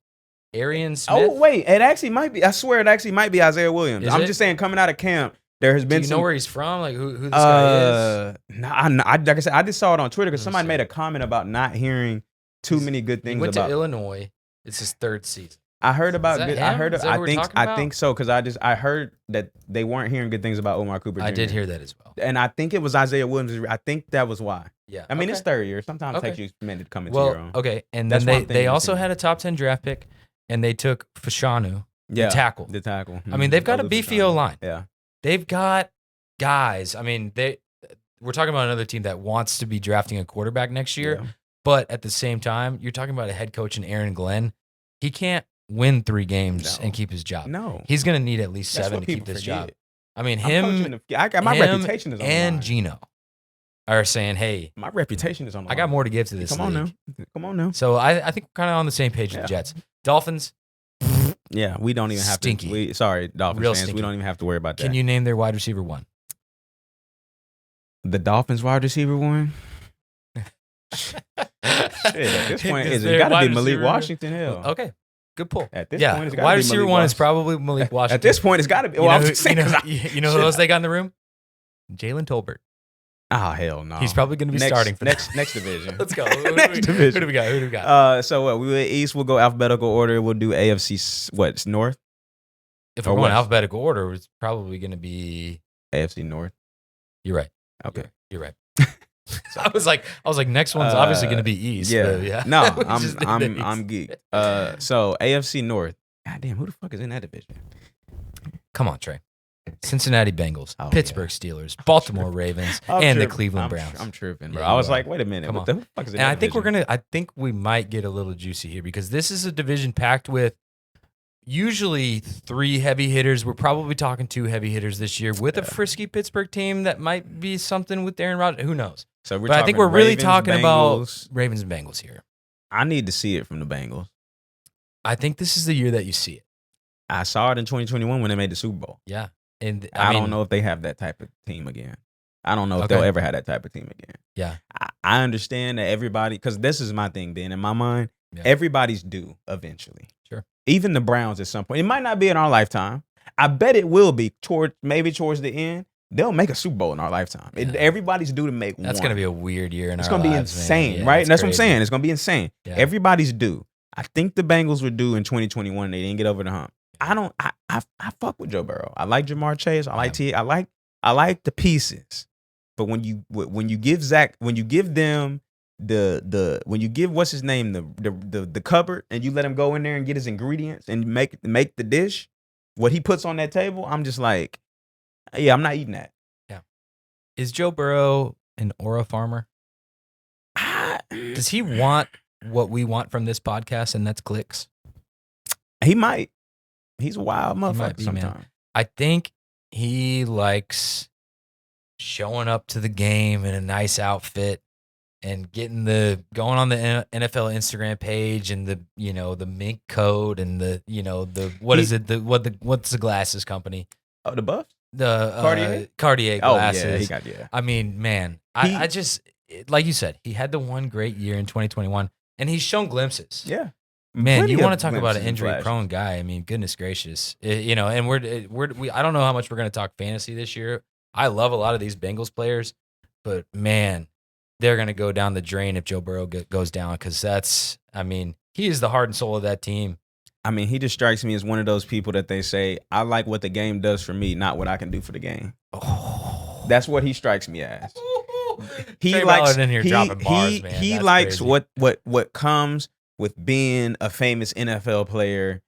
Arian Smith? Oh, wait. It actually might be. I swear it actually might be Isaiah Williams. Is I'm it? just saying, coming out of camp, there has been Do you some. know where he's from? Like who this guy is? Like I said, I just saw it on Twitter because somebody made a comment about not hearing too many good things He went about. to Illinois. It's his third season. I heard about. Is that Good, him? I heard. Is that who we're talking I about? think so because I heard that they weren't hearing good things about Omar Cooper Jr. I did hear that as well. And I think it was Isaiah Williams. I think that was why. Yeah. I mean, okay. it's third year. Sometimes it takes you a minute to come into your own. Okay. And That's then one thing they to also see. had a top 10 draft pick, and they took Fashanu, Yeah, the tackle. The tackle. I mean, they've got a Olu beefy Fashanu. O-line. Yeah. They've got guys. I mean, we're talking about another team that wants to be drafting a quarterback next year, Yeah. but at the same time, you're talking about a head coach in Aaron Glenn. He can't win 3 games and keep his job. No. He's going to need at least That's 7 what to keep people this forget. job. I mean, my reputation is on the and line. Gino are saying, hey, My reputation is on the line. I got more to give to this Come on league. now. Come on now. So I think we're kind of on the same page with the Jets. Dolphins, Yeah, we don't even have Stinky. to. Sorry, Dolphins Real fans. stinky. We don't even have to worry about that. can you name their wide receiver 1? The Dolphins wide receiver one? Shit, at this point, Is it's there got to wide be Malik receiver? Washington. Hell. Okay, good pull. At this Yeah, point, it's got to wide be receiver Malik 1 is Washington. probably Malik Washington. At this point, it's got to be. Well, I'm just saying. You know who else they got in the room? Jalen Tolbert. Oh, hell no. He's probably going to be starting for next division. Let's go. Next division. Who do we got? Who do we got? So what? We went East. We'll go alphabetical order. We'll do AFC. What? North? If or we're going West? alphabetical order, it's probably going to be. AFC North. You're right. Okay. You're right. I was like, next one's obviously going to be East. Yeah. But yeah. No, We just did the East. I'm geeked. So AFC North. God damn, who the fuck is in that division? Come on, Trey. Cincinnati Bengals, Oh, Pittsburgh Steelers, Baltimore Ravens, and the Cleveland Browns. I'm tripping, bro. Yeah, I was you are. like, wait a minute. Come What the fuck is in And that I think division? I think we might get a little juicy here because this is a division packed with usually 3 heavy hitters. We're probably talking 2 heavy hitters this year with a frisky Pittsburgh team that might be something with Aaron Rodgers. Who knows? So But I think we're talking really Ravens, talking about Bengals. Ravens and Bengals here. I need to see it from the Bengals. I think this is the year that you see it. I saw it in 2021 when they made the Super Bowl. Yeah. And I don't know if they have that type of team again. I don't know if Okay. they'll ever have that type of team again. Yeah. I understand that everybody, because this is my thing, Ben. In my mind, Yeah. everybody's due eventually. Sure. Even the Browns at some point. It might not be in our lifetime. I bet it will be towards the end. They'll make a Super Bowl in our lifetime. Yeah. Everybody's due to make one. That's going to be a weird year in It's our going to be lives, man. insane, Yeah, right? it's And that's what I'm crazy. saying. It's going to be insane. Yeah. Everybody's due. I think the Bengals were due in 2021. They didn't get over the hump. I fuck with Joe Burrow. I like Jamar Chase. I like T. I like the pieces. But when you give them when you give what's his name the cupboard and you let him go in there and get his ingredients and make the dish, what he puts on that table, I'm just like, yeah, I'm not eating that. Is Joe Burrow an aura farmer? Does he want what we want from this podcast, and that's clicks? He might. He's a wild might motherfucker be, man. sometimes. I think he likes showing up to the game in a nice outfit and going on the NFL Instagram page and the mink coat and what's the glasses company? Oh, the Buffs? The Cartier Oh, glasses. yeah. I mean, man, I just like you said, he had the one great year in 2021, and he's shown glimpses. Yeah. Man, you want to talk about an injury-prone guy? I mean, goodness gracious, and I don't know how much we're going to talk fantasy this year. I love a lot of these Bengals players, but man, they're going to go down the drain if Joe Burrow goes down because he is the heart and soul of that team. I mean, he just strikes me as one of those people that they say, I like what the game does for me, not what I can do for the game. Oh. That's what he strikes me as. He Trey likes Ballard in here dropping bars, man. He That's likes crazy. what comes with being a famous NFL player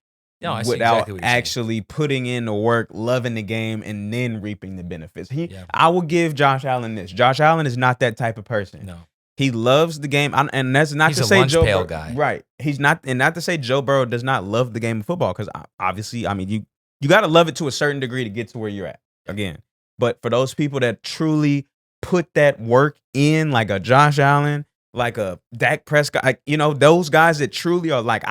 No, I see without exactly what you're actually putting in the work, loving the game, and then reaping the benefits. I will give Josh Allen this. Josh Allen is not that type of person. No. He loves the game, and that's not He's to a say lunch Joe pail Burrow, guy. right? He's not, and not to say Joe Burrow does not love the game of football, because obviously, I mean, you got to love it to a certain degree to get to where you're at. Again, but for those people that truly put that work in, like a Josh Allen, like a Dak Prescott, those guys that truly are like,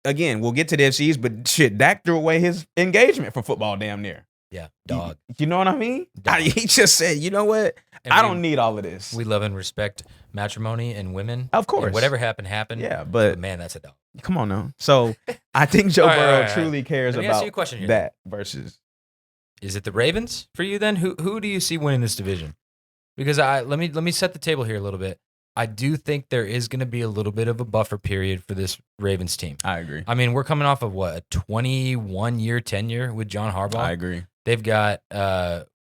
again, we'll get to the FCs, but shit, Dak threw away his engagement for football damn near. Yeah, dog. You know what I mean? He just said, you know what? And I don't need all of this. We love and respect matrimony and women. Of course. And whatever happened. Yeah, but man, that's a dog. Come on now. So I think Joe Burrow truly cares Let me ask you a about question here, that versus. Is it the Ravens for you then? Who do you see winning this division? Because let me set the table here a little bit. I do think there is going to be a little bit of a buffer period for this Ravens team. I agree. I mean, we're coming off of a 21-year tenure with John Harbaugh. I agree. They've got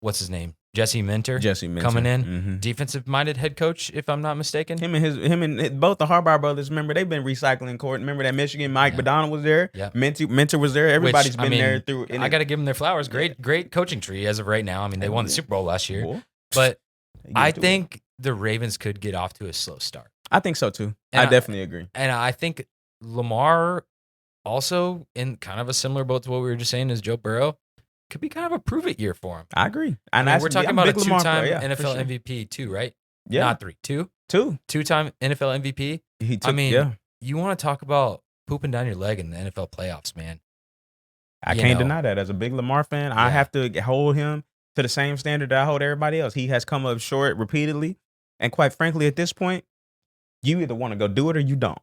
what's his name? Jesse Minter coming in, defensive-minded head coach, if I'm not mistaken. Him and both the Harbaugh brothers. Remember, they've been recycling court. Remember that Michigan Mike Badonna was there. Yeah. Mentor was there. Everybody's been there through. I got to give them their flowers. Great coaching tree as of right now. I mean, they won the Super Bowl last year, but I think the Ravens could get off to a slow start. I think so too. I definitely agree. And I think Lamar, also in kind of a similar boat to what we were just saying, as Joe Burrow, could be kind of a prove-it year for him. I agree. And we're talking about a two-time NFL MVP too, right? Yeah. Not three. Two? Two-time NFL MVP. You want to talk about pooping down your leg in the NFL playoffs, man. I can't deny that. As a big Lamar fan, I have to hold him to the same standard that I hold everybody else. He has come up short repeatedly. And quite frankly, at this point, you either want to go do it or you don't.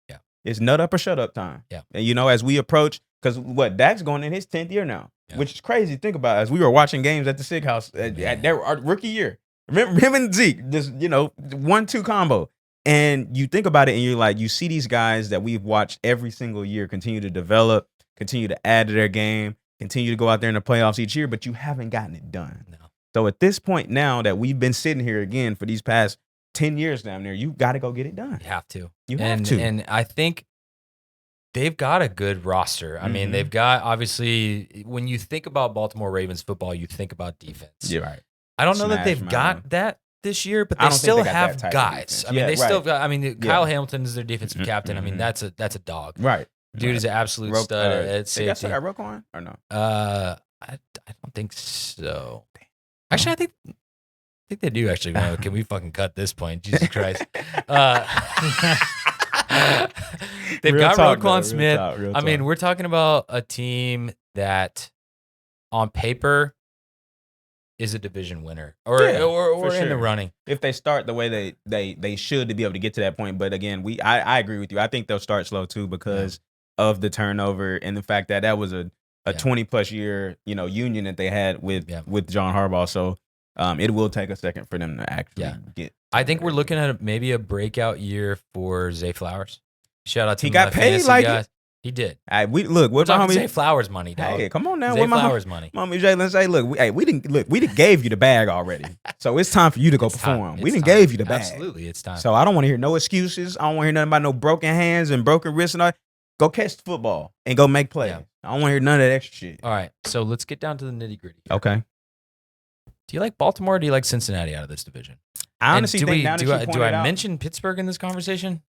Yeah. It's nut up or shut up time. Yeah. And, as we approach, because Dak's going in his 10th year now, which is crazy to think about. As we were watching games at the Sig House at their rookie year. Remember him and Zeke, this, 1-2 combo. And you think about it and you're like, you see these guys that we've watched every single year continue to develop, continue to add to their game, continue to go out there in the playoffs each year, but you haven't gotten it done. No. So at this point now that we've been sitting here again for these past 10 years down there, you got to go get it done. You have to. You have to. And I think they've got a good roster. I mean, they've got, obviously, when you think about Baltimore Ravens football, you think about defense. Yeah, right. I don't know that they've got that this year, but they still have guys. I mean, they still got, Kyle Hamilton is their defensive captain. I mean, that's a dog. Right. Dude is an absolute stud at safety. They got still got Roquan or no? I don't think so. Actually, I think they do actually. No, can we fucking cut this point? Jesus Christ. They've got Roquan Smith. I mean, we're talking about a team that on paper is a division winner or in the running. If they start the way they should to be able to get to that point. But again, I agree with you. I think they'll start slow too because of the turnover and the fact that was a 20+ year, union that they had with John Harbaugh. So it will take a second for them to actually get. I think we're looking at maybe a breakout year for Zay Flowers. Shout out to he got paid like guys. He did. We're talking Zay Flowers money, dog. Hey, come on now. Zay Flowers money. Mommy Jalen say, we didn't gave you the bag already. So it's time for you to go perform. We didn't gave you the bag. Absolutely, it's time. So I don't want to hear no excuses. I don't want to hear nothing about no broken hands and broken wrists and all. Go catch the football and go make plays. Yeah. I don't want to hear none of that extra shit. All right, so let's get down to the nitty gritty. Okay. Do you like Baltimore or do you like Cincinnati out of this division? I honestly think do I mention Pittsburgh in this conversation?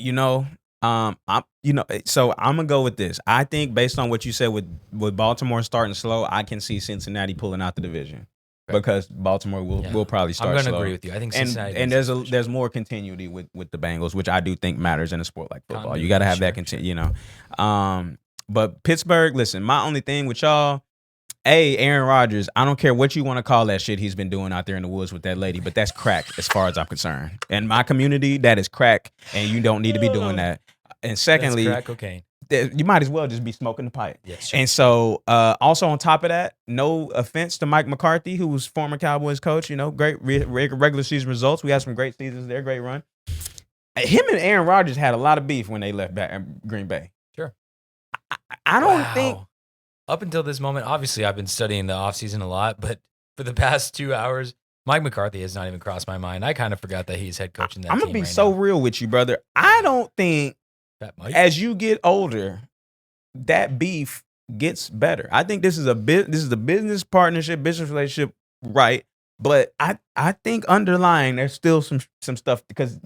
So I'm gonna go with this. I think based on what you said with Baltimore starting slow, I can see Cincinnati pulling out the division because Baltimore will probably start. I'm slow. to agree with you. I think Cincinnati and there's more continuity with the Bengals, which I do think matters in a sport like football. You got to have that continue. But Pittsburgh, listen, my only thing with y'all. Aaron Rodgers, I don't care what you want to call that shit he's been doing out there in the woods with that lady, but that's crack as far as I'm concerned. In my community, that is crack, and you don't need to be doing that. And secondly, That's crack cocaine. you might as well just be smoking the pipe. Yes, sure. And so, also on top of that, no offense to Mike McCarthy, who was former Cowboys coach. Great regular season results. We had some great seasons there, great run. Him and Aaron Rodgers had a lot of beef when they left Green Bay. Sure. I don't think. Up until this moment, obviously, I've been studying the offseason a lot, but for the past 2 hours, Mike McCarthy has not even crossed my mind. I kind of forgot that he's head coaching that team. I'm going to be so real with you, brother. I don't think as you get older, that beef gets better. I think this is a business partnership, business relationship, right? But I think underlying there's still some stuff because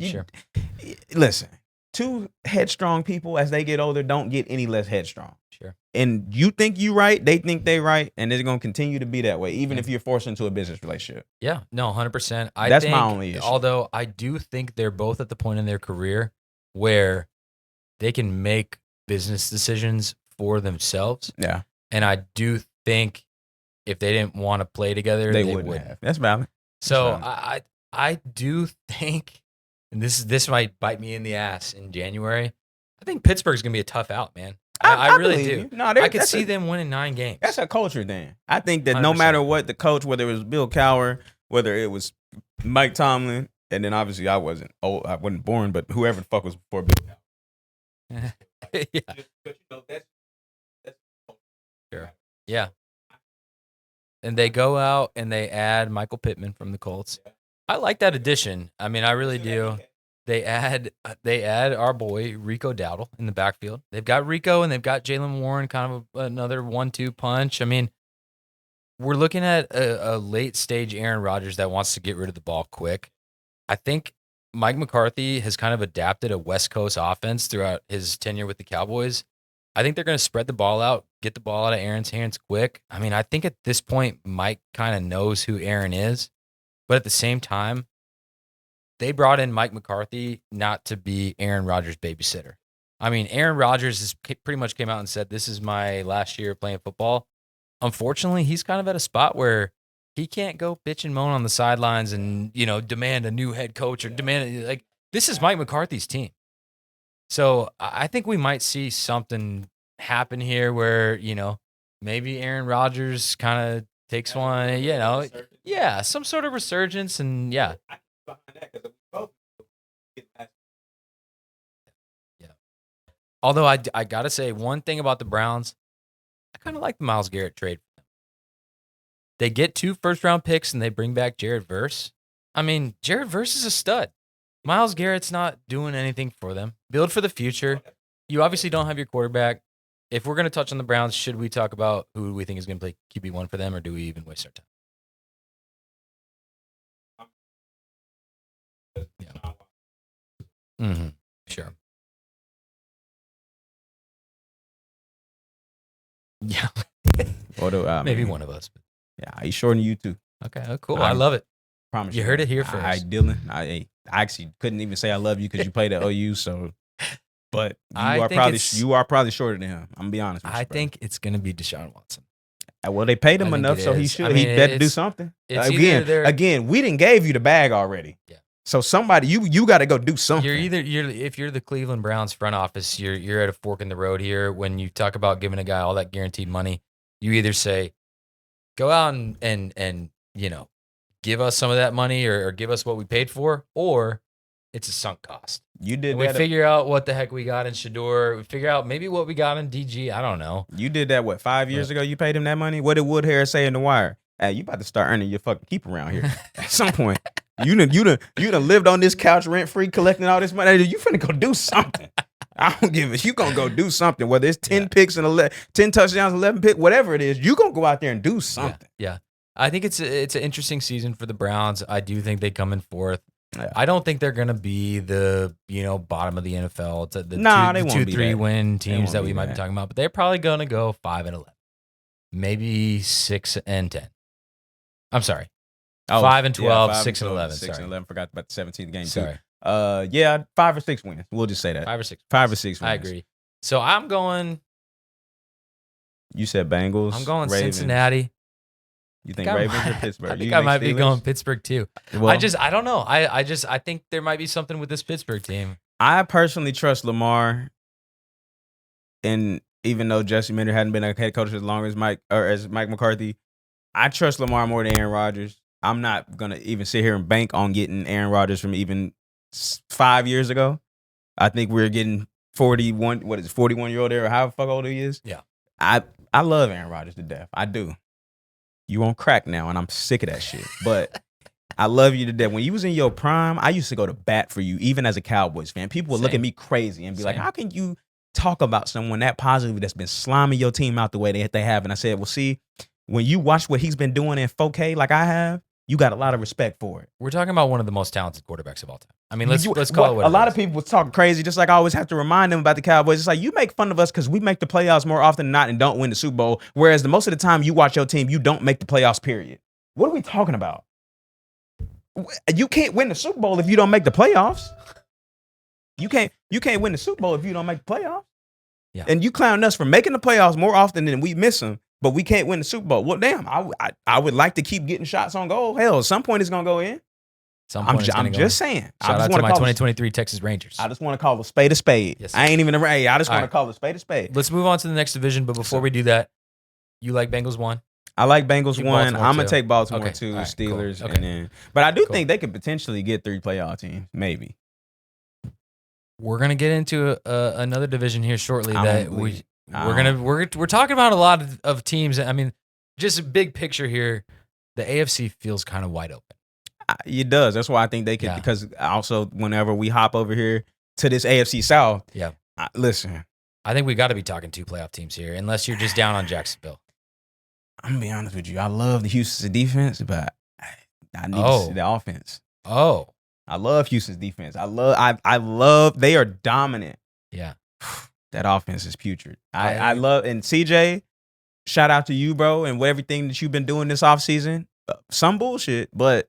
listen, two headstrong people as they get older don't get any less headstrong. Sure. And you think you right, they think they right, and it's going to continue to be that way, even if you're forced into a business relationship. Yeah, no, 100%. That's my only issue. Although I do think they're both at the point in their career where they can make business decisions for themselves. Yeah. And I do think if they didn't want to play together, they wouldn't have. That's valid. So I do think, and this might bite me in the ass in January, I think Pittsburgh's going to be a tough out, man. I really do. No, I could see them winning 9 games. That's a culture thing. I think that 100%. No matter what the coach, whether it was Bill Cowher, whether it was Mike Tomlin, and then obviously I wasn't born, but whoever the fuck was before Bill Cowher. Yeah. That's Sure. Yeah. And they go out and they add Michael Pittman from the Colts. I like that addition. I mean, I really do. They add our boy Rico Dowdle in the backfield. They've got Rico and they've got Jalen Warren, kind of another 1-2 punch. I mean, we're looking at a late stage Aaron Rodgers that wants to get rid of the ball quick. I think Mike McCarthy has kind of adapted a West Coast offense throughout his tenure with the Cowboys. I think they're going to spread the ball out, get the ball out of Aaron's hands quick. I mean, I think at this point, Mike kind of knows who Aaron is. But at the same time, they brought in Mike McCarthy not to be Aaron Rodgers' babysitter. I mean, Aaron Rodgers pretty much came out and said, this is my last year playing football. Unfortunately, he's kind of at a spot where he can't go bitch and moan on the sidelines and, demand a new head coach or this is Mike McCarthy's team. So I think we might see something happen here where, maybe Aaron Rodgers kind of takes one, some sort of resurgence and yeah. Although I got to say one thing about the Browns, I kind of like the Myles Garrett trade. They get 2 first-round picks and they bring back Jared Verse. I mean, Jared Verse is a stud. Myles Garrett's not doing anything for them. Build for the future. You obviously don't have your quarterback. If we're going to touch on the Browns, should we talk about who we think is going to play QB1 for them, or do we even waste our time? Yeah. Mm-hmm. Sure. Yeah. Maybe one of us. But. Yeah, he's shorter than you too. Okay, cool. I love it. Promise you heard it here first. Dylan. I actually couldn't even say I love you because you played at OU. So, but you are probably shorter than him. I'm gonna be honest with you. I think it's gonna be Deshaun Watson. Well, they paid him enough, so he should. He better do something. Again, we didn't gave you the bag already. Yeah. So somebody, you got to go do something. If you're the Cleveland Browns front office, you're at a fork in the road here. When you talk about giving a guy all that guaranteed money, you either say, go out and give us some of that money or give us what we paid for, or it's a sunk cost. You did and we figure out what the heck we got in Shador. We figure out maybe what we got in DG. I don't know. You did that, 5 years ago? You paid him that money? What did Wood Harris say in The Wire? Hey, you about to start earning your fucking keep around here. At some point, you done lived on this couch rent-free collecting all this money. You finna go do something. I don't give a. You gonna go do something. Whether it's 10 picks and 10 touchdowns, 11 picks, whatever it is, you gonna go out there and do something. Yeah. I think it's an interesting season for the Browns. I do think they come in fourth. Yeah. I don't think they're gonna be the bottom of the NFL. It's the they won't 2-3 win teams that we might be talking about, but they're probably gonna go 5-11, maybe 6-10. I'm sorry, 5-12, 6-11. 6-11. Forgot about the 17th game. Sorry. Too. 5 or 6 wins. We'll just say that 5 or 6. 5 or 6 wins. I agree. So I'm going. You said Bengals. I'm going Ravens. Cincinnati. You think Ravens or Pittsburgh? I think I might be going Pittsburgh too. Well, I don't know. I think there might be something with this Pittsburgh team. I personally trust Lamar and even though Jesse Minter hadn't been a head coach as long as Mike McCarthy, I trust Lamar more than Aaron Rodgers. I'm not gonna even sit here and bank on getting Aaron Rodgers from even 5 years ago. I think we're getting 41. What is it, 41-year-old there, or however fuck old he is? Yeah. I love Aaron Rodgers to death. I do. You on crack now, and I'm sick of that shit. But I love you to death. When you was in your prime, I used to go to bat for you, even as a Cowboys fan. People would look at me crazy and be like, how can you talk about someone that positive that's been sliming your team out the way they have? And I said, well, see, when you watch what he's been doing in 4K like I have, you got a lot of respect for it. We're talking about one of the most talented quarterbacks of all time. I mean, let's call it what a lot of people was talking crazy, just like I always have to remind them about the Cowboys. It's like, you make fun of us because we make the playoffs more often than not and don't win the Super Bowl, whereas the most of the time you watch your team, you don't make the playoffs, period. What are we talking about? You can't win the Super Bowl if you don't make the playoffs. You can't win the Super Bowl if you don't make the playoffs. Yeah. And you clown us for making the playoffs more often than we miss them, but we can't win the Super Bowl. Well, damn, I would like to keep getting shots on goal. Hell, at some point it's gonna go in. I'm just saying. Shout out to my 2023 Texas Rangers. I just want to call a spade a spade. Yes, I ain't even a Ray. I just want to right. call a spade a spade. Let's move on to the next division, but before we do that, you like Bengals 1? I like Bengals 1. I'm gonna take Baltimore Okay. 2, All right, Steelers, cool. Okay. and then. But I do Cool. think they could potentially get 3 playoff teams, maybe. We're gonna get into another division here shortly. We're talking about a lot of teams. I mean, just a big picture here. The AFC feels kind of wide open. It does. That's why I think they could. Yeah. Because also, whenever we hop over here to this AFC South, Yeah. Listen, I think we got to be talking 2 playoff teams here, unless you're just down on Jacksonville. I'm gonna be honest with you. I love the Houston's defense, but I need to see the offense. Oh, I love Houston's defense. I love. They are dominant. yeah. That offense is putrid. I love, and CJ, shout out to you, bro, and everything that you've been doing this offseason. Some bullshit, but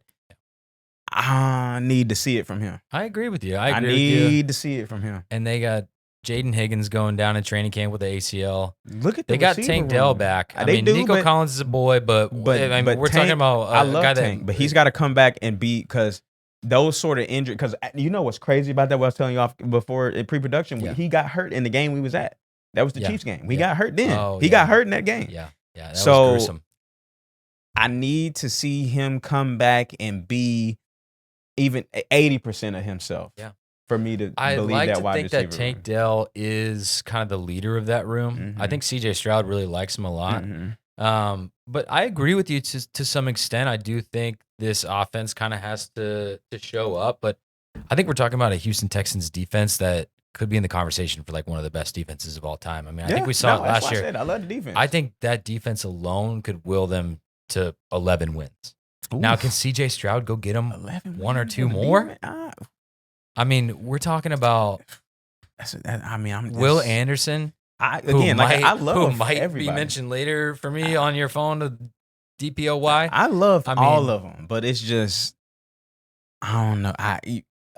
I need to see it from him. I agree with you. I need to see it from him. And they got Jaden Higgins going down in training camp with the ACL. Look at They got Tank Dell back. I mean, Nico Collins is a boy, but I mean, we're talking about I love guy Tank, but he's got to come back and be, because those sort of injuries. Because you know what's crazy about that? What I was telling you off before in pre-production, he got hurt in the game we was at. That was the Chiefs game. He got hurt then. He got hurt in that game. Yeah, that was gruesome. I need to see him come back and be even 80% of himself. Yeah. For me to I believe like that to wide think receiver that Tank room. Dell is kind of the leader of that room. Mm-hmm. I think CJ Stroud really likes him a lot. Mm-hmm. But I agree with you to some extent. I do think this offense kind of has to show up. But I think we're talking about a Houston Texans defense that could be in the conversation for like one of the best defenses of all time. I mean, I think we saw it last year. I love the defense. I think that defense alone could will them to 11 wins. Oof. Now, can CJ Stroud go get them 1 or 2 more? I mean, we're talking about Will Anderson. I love who might everybody. be mentioned later for me on your phone. DPOY. I love all of them, but it's just I don't know.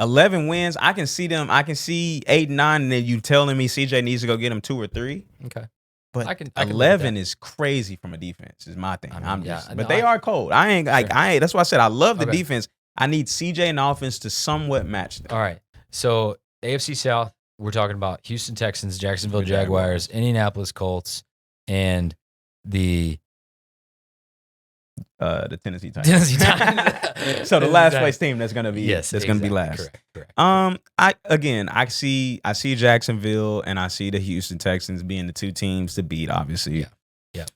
11 wins. I can see them. I can see 8, 9, and then you telling me CJ needs to go get them 2 or 3. Okay. But I can 11 is crazy from a defense. Is my thing. I mean, They are cold. I ain't. That's why I said I love the defense. I need CJ and offense to somewhat match them. All right. So AFC South, we're talking about Houston Texans, Jacksonville Jaguars, Indianapolis Colts, and the Tennessee Titans. So the last place team that's gonna be gonna be last. Correct. I see Jacksonville and I see the Houston Texans being the 2 teams to beat, obviously. Yeah.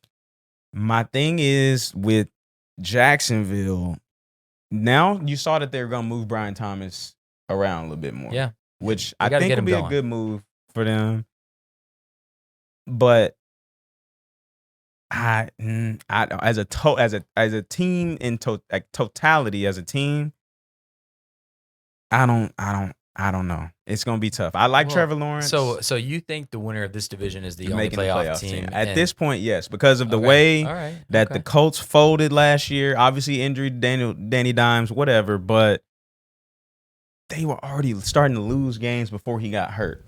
My thing is with Jacksonville, now you saw that they were gonna move Brian Thomas around a little bit more. Yeah. Which I think would be a good move for them. But I as a team in totality as a team, I don't know. It's gonna be tough. I like Trevor Lawrence. So you think the winner of this division is the only playoff team? At this point, yes, because of the way that the Colts folded last year. Obviously, injury to Danny Dimes, whatever, but they were already starting to lose games before he got hurt.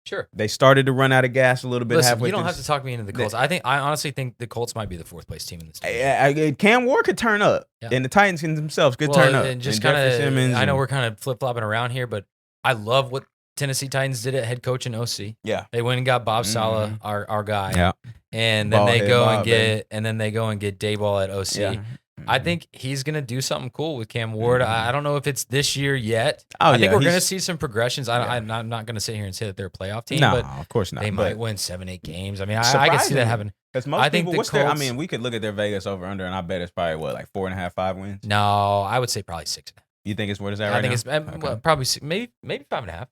Sure. They started to run out of gas a little bit. Listen, you don't have to talk me into the Colts. I honestly think the Colts might be the 4th place team in this team. Cam Ward could turn up, and the Titans themselves could turn up. And just kind of, I know we're kind of flip flopping around here, but I love what Tennessee Titans did it, head coach and OC. Yeah. They went and got Bob Saleh, our guy. Yeah. And then they Ballhead go Bob, and baby. get Dayball at OC. Yeah. I think he's gonna do something cool with Cam Ward. I don't know if it's this year yet. Oh, I think yeah, we're gonna he's- see some progressions. I'm not gonna sit here and say that they're a playoff team, No, but of course not. they but might win 7-8 games. I mean, I can see that happen. Because most I think people, the what's their? I Colts- mean, we could look at their Vegas over under, and I bet it's probably what, like 4.5, 5 wins. No, I would say probably 6. You think it's what is that I right think now? it's well, probably maybe 5.5,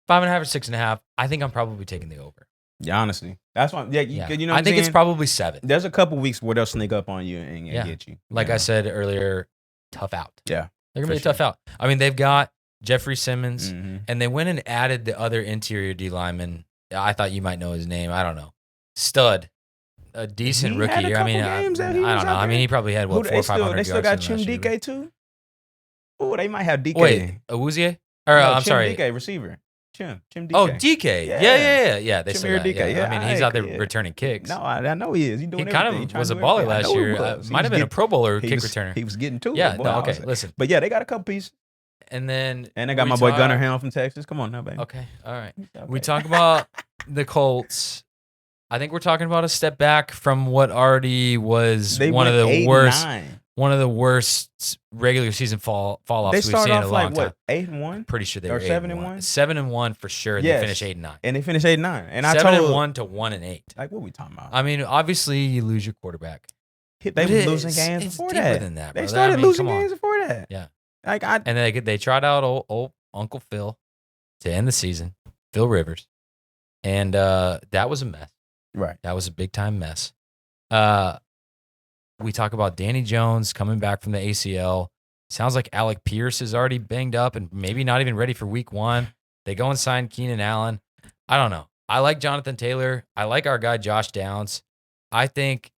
5.5 or 6.5. I think I'm probably taking the over. Yeah, honestly, that's why. Yeah, you know. What I think I'm it's saying? probably 7. There's a couple weeks where they'll sneak up on you and Yeah. get you. Like you I know? said earlier, tough out. Yeah, They're gonna be for a tough out. I mean, they've got Jeffrey Simmons, Mhm. and they went and added the other interior D lineman. I thought you might know his name. I don't know. Stud, a decent He rookie had a here. I mean, couple games that I he was don't know. out I mean, there. he probably had what 400 or 500 They still yards got in Chim last year, DK too. Oh, they might have DK. Wait, Awuzie? Or No, I'm Chim sorry. DK receiver. Chim DK. Oh, DK. Yeah. They still Chimera got, DK. yeah. I mean, he's out there Yeah. returning kicks. No, I know he is. He's doing He kind everything. of was a baller last year. Might have been a Pro Bowler kick returner. He was getting to Yeah. it. boy, No. I Okay. was saying. Listen. But yeah, they got a couple pieces. And then And they got we my boy talk- Gunnar Helm from Texas. Come on now, baby. Okay. All right. Okay. We talk about the Colts. I think we're talking about a step back from what already was They one of went the 8-9. worst regular season fall offs They we've started seen in off a long like time. what, 8-1, Pretty sure they or were 7-1? 7-1 for sure. And Yes. they finished 8-9. and they finished 8-9. And I 7-1 to 1-8. like, what we talking about? I mean, obviously you lose your quarterback. They But were losing it's- games it's before deeper that. than that, They brother. started I mean, losing come on. games before that. Yeah. Like And they tried out old Uncle Phil to end the season, Phil Rivers, and that was a mess. right. That was a big time mess. We talk about Danny Jones coming back from the ACL. Sounds like Alec Pierce is already banged up and maybe not even ready for week 1. They go and sign Keenan Allen. I don't know. I like Jonathan Taylor. I like our guy Josh Downs. I think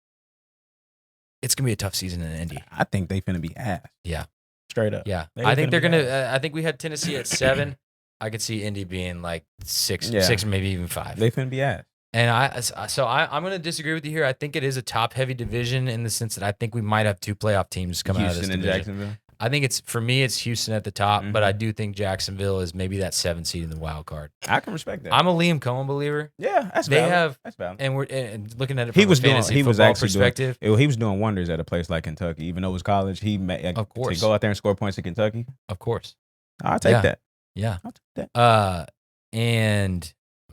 it's gonna be a tough season in Indy. I think they finna be ass. Yeah. Straight up. Yeah, They I think they're finna be gonna. I think we had Tennessee at 7. I could see Indy being like 6, Yeah. 6, maybe even 5. They finna be ass. And I'm going to disagree with you here. I think it is a top-heavy division in the sense that I think we might have 2 playoff teams come out of this Houston and division. Jacksonville. I think for me, it's Houston at the top, but I Mhm. do think Jacksonville is maybe that 7 seed in the wild card. I can respect that. I'm a Liam Cohen believer, yeah, that's they valid. have- That's valid. and we're and looking at it from He was a doing. fantasy He was football actually perspective. he was doing wonders at a place like Kentucky, even though it was college. He made Of course. to go out there and score points in Kentucky. Of course, I'll take Yeah. that. yeah. I'll take that.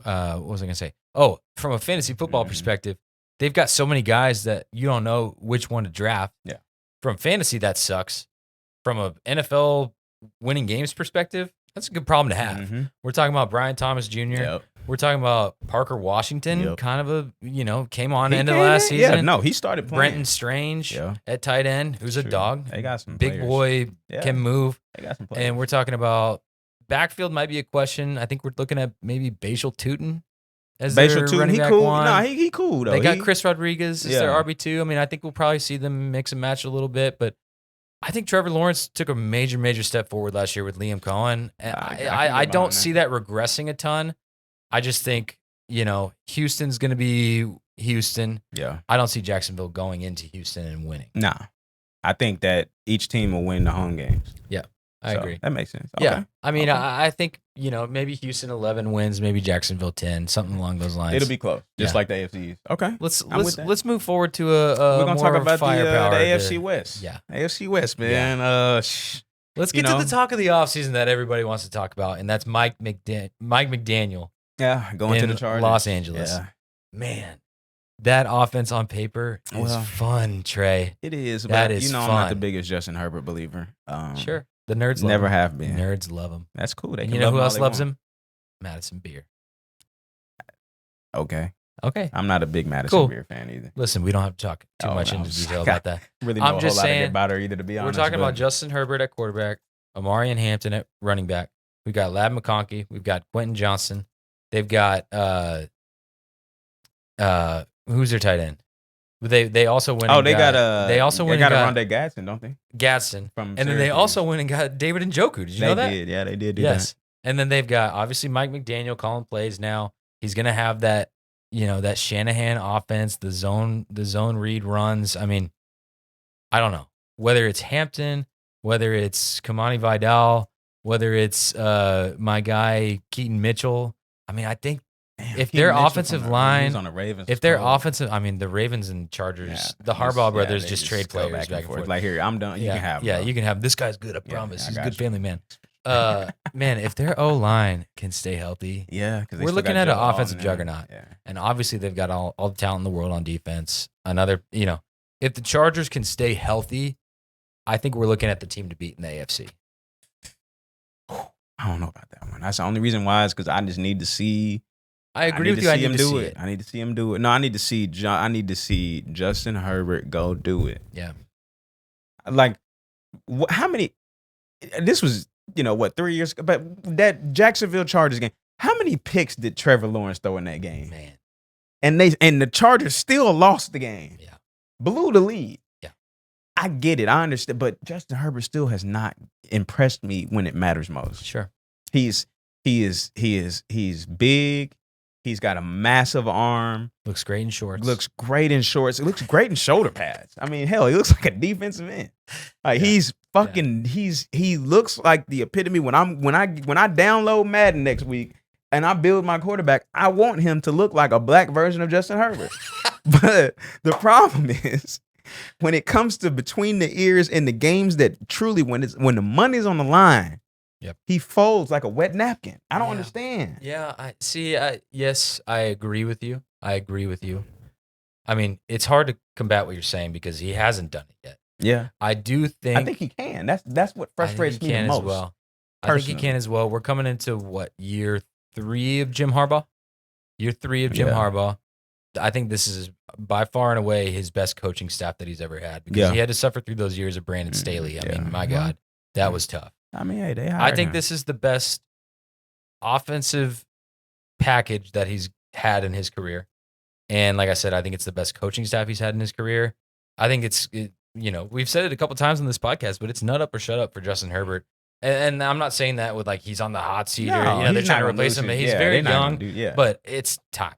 What was I gonna say? Oh, from a fantasy football Mhm. perspective, they've got so many guys that you don't know which one to draft. Yeah. From fantasy, that sucks. From a NFL winning games perspective, that's a good problem to have. Mhm. We're talking about Brian Thomas Jr. Yep. We're talking about Parker Washington, Yep. kind of came on He end of came last in- season. Yeah, no, he started playing. Brenton Strange Yeah. at tight end, who's a True. dog, They got some big players. boy, Yeah. can move. They got some players. And we're talking about backfield might be a question. I think we're looking at maybe Bashal Tootin as Bashal their too. running He back cool. one. Nah, he cool though. They got He- Chris Rodriguez as their Yeah. RB2. I mean, I think we'll probably see them mix and match a little bit, but I think Trevor Lawrence took a major step forward last year with Liam Cohen. And I can I get don't behind see that regressing a ton. I just think, Houston's going to be Houston. Yeah. I don't see Jacksonville going into Houston and winning. Nah. I think that each team will win the home games. I So, agree. That makes sense. Yeah. Okay. I mean, Okay. I think, maybe Houston 11 wins, maybe Jacksonville 10, something along those lines. It'll be close, just Yeah. like the AFCs. Okay. Let's with that. let's move forward to We're gonna more talk about the firepower. AFC West. Yeah. AFC West, man. Let's You get to know. the talk of the offseason that everybody wants to talk about, and that's Mike McDaniel Yeah, going to in the Chargers. Los Angeles. Yeah, Man, that offense on paper is Well, fun, Trey. it is. That But is I'm not the fun. biggest Justin Herbert believer. Sure. The nerds Never love have him. been. Nerds love him. That's cool. They And can you know love who all else they loves want. him? Madison Beer. Okay. Okay. I'm not a big Madison Cool. Beer fan either. Listen, we don't have to talk too Oh, much no. into detail I about that. Really I'm know just a whole lot saying, about her either, to be honest. We're talking but- about Justin Herbert at quarterback, Amari and Hampton at running back. We've got Lab McConkey. We've got Quentin Johnson. They've got who's their tight end? They also went. Oh, and they got they also went they got and a Rondé Gadsden, don't they? Gadsden, From and then they Syracuse. also went and got David Njoku. Did you know that? Did. Yeah, they did do Yes. And then they've got obviously Mike McDaniel calling plays now. He's gonna have that, that Shanahan offense, the zone read runs. I mean, I don't know whether it's Hampton, whether it's Kamani Vidal, whether it's my guy Keaton Mitchell. I mean, I think if Keaton their Mitchell offensive he's line, on the Ravens, if their offensive, I mean, the Ravens and Chargers, the Harbaugh brothers they just trade players back and forth. Like, here, I'm done. You can have him. Yeah, bro. you can have this guy's good. I promise. I He's a got good you. family man. Man, if their O line can stay healthy, because we're looking at an offensive juggernaut. Yeah. And obviously, they've got all the talent in the world on defense. Another, if the Chargers can stay healthy, I think we're looking at the team to beat in the AFC. I don't know about that one. That's the only reason why is because I just need to see. I agree with you. I need to see it. I need to see him do it. No, I need to see. I need to see Justin Herbert go do it. Yeah. Like, how many? This was 3 years ago. But that Jacksonville Chargers game. How many picks did Trevor Lawrence throw in that game? Man. And the Chargers still lost the game. Yeah. Blew the lead. Yeah. I get it. I understand. But Justin Herbert still has not impressed me when it matters most. Sure. He's big. He's got a massive arm. Looks great in shorts. Looks great in shorts. It looks great in shoulder pads. I mean, hell, he looks like a defensive end. Like he's fucking. He looks like the epitome. When I download Madden next week and I build my quarterback, I want him to look like a black version of Justin Herbert. But the problem is, when it comes to between the ears and the games that truly, when the money's on the line, he folds like a wet napkin. I don't understand. Yeah, yes, I agree with you. I mean, it's hard to combat what you're saying because he hasn't done it yet. Yeah, I think he can. That's what frustrates me the most. As well. I think he can as well. We're coming into year 3 of Jim Harbaugh. Harbaugh. I think this is by far and away his best coaching staff that he's ever had because he had to suffer through those years of Brandon Staley. I mean, my God, that was tough. I mean, hey, I think this is the best offensive package that he's had in his career. And like I said, I think it's the best coaching staff he's had in his career. I think we've said it a couple times on this podcast, but it's nut up or shut up for Justin Herbert. And I'm not saying that with he's on the hot seat or they're trying to replace him. He's very young, but it's time.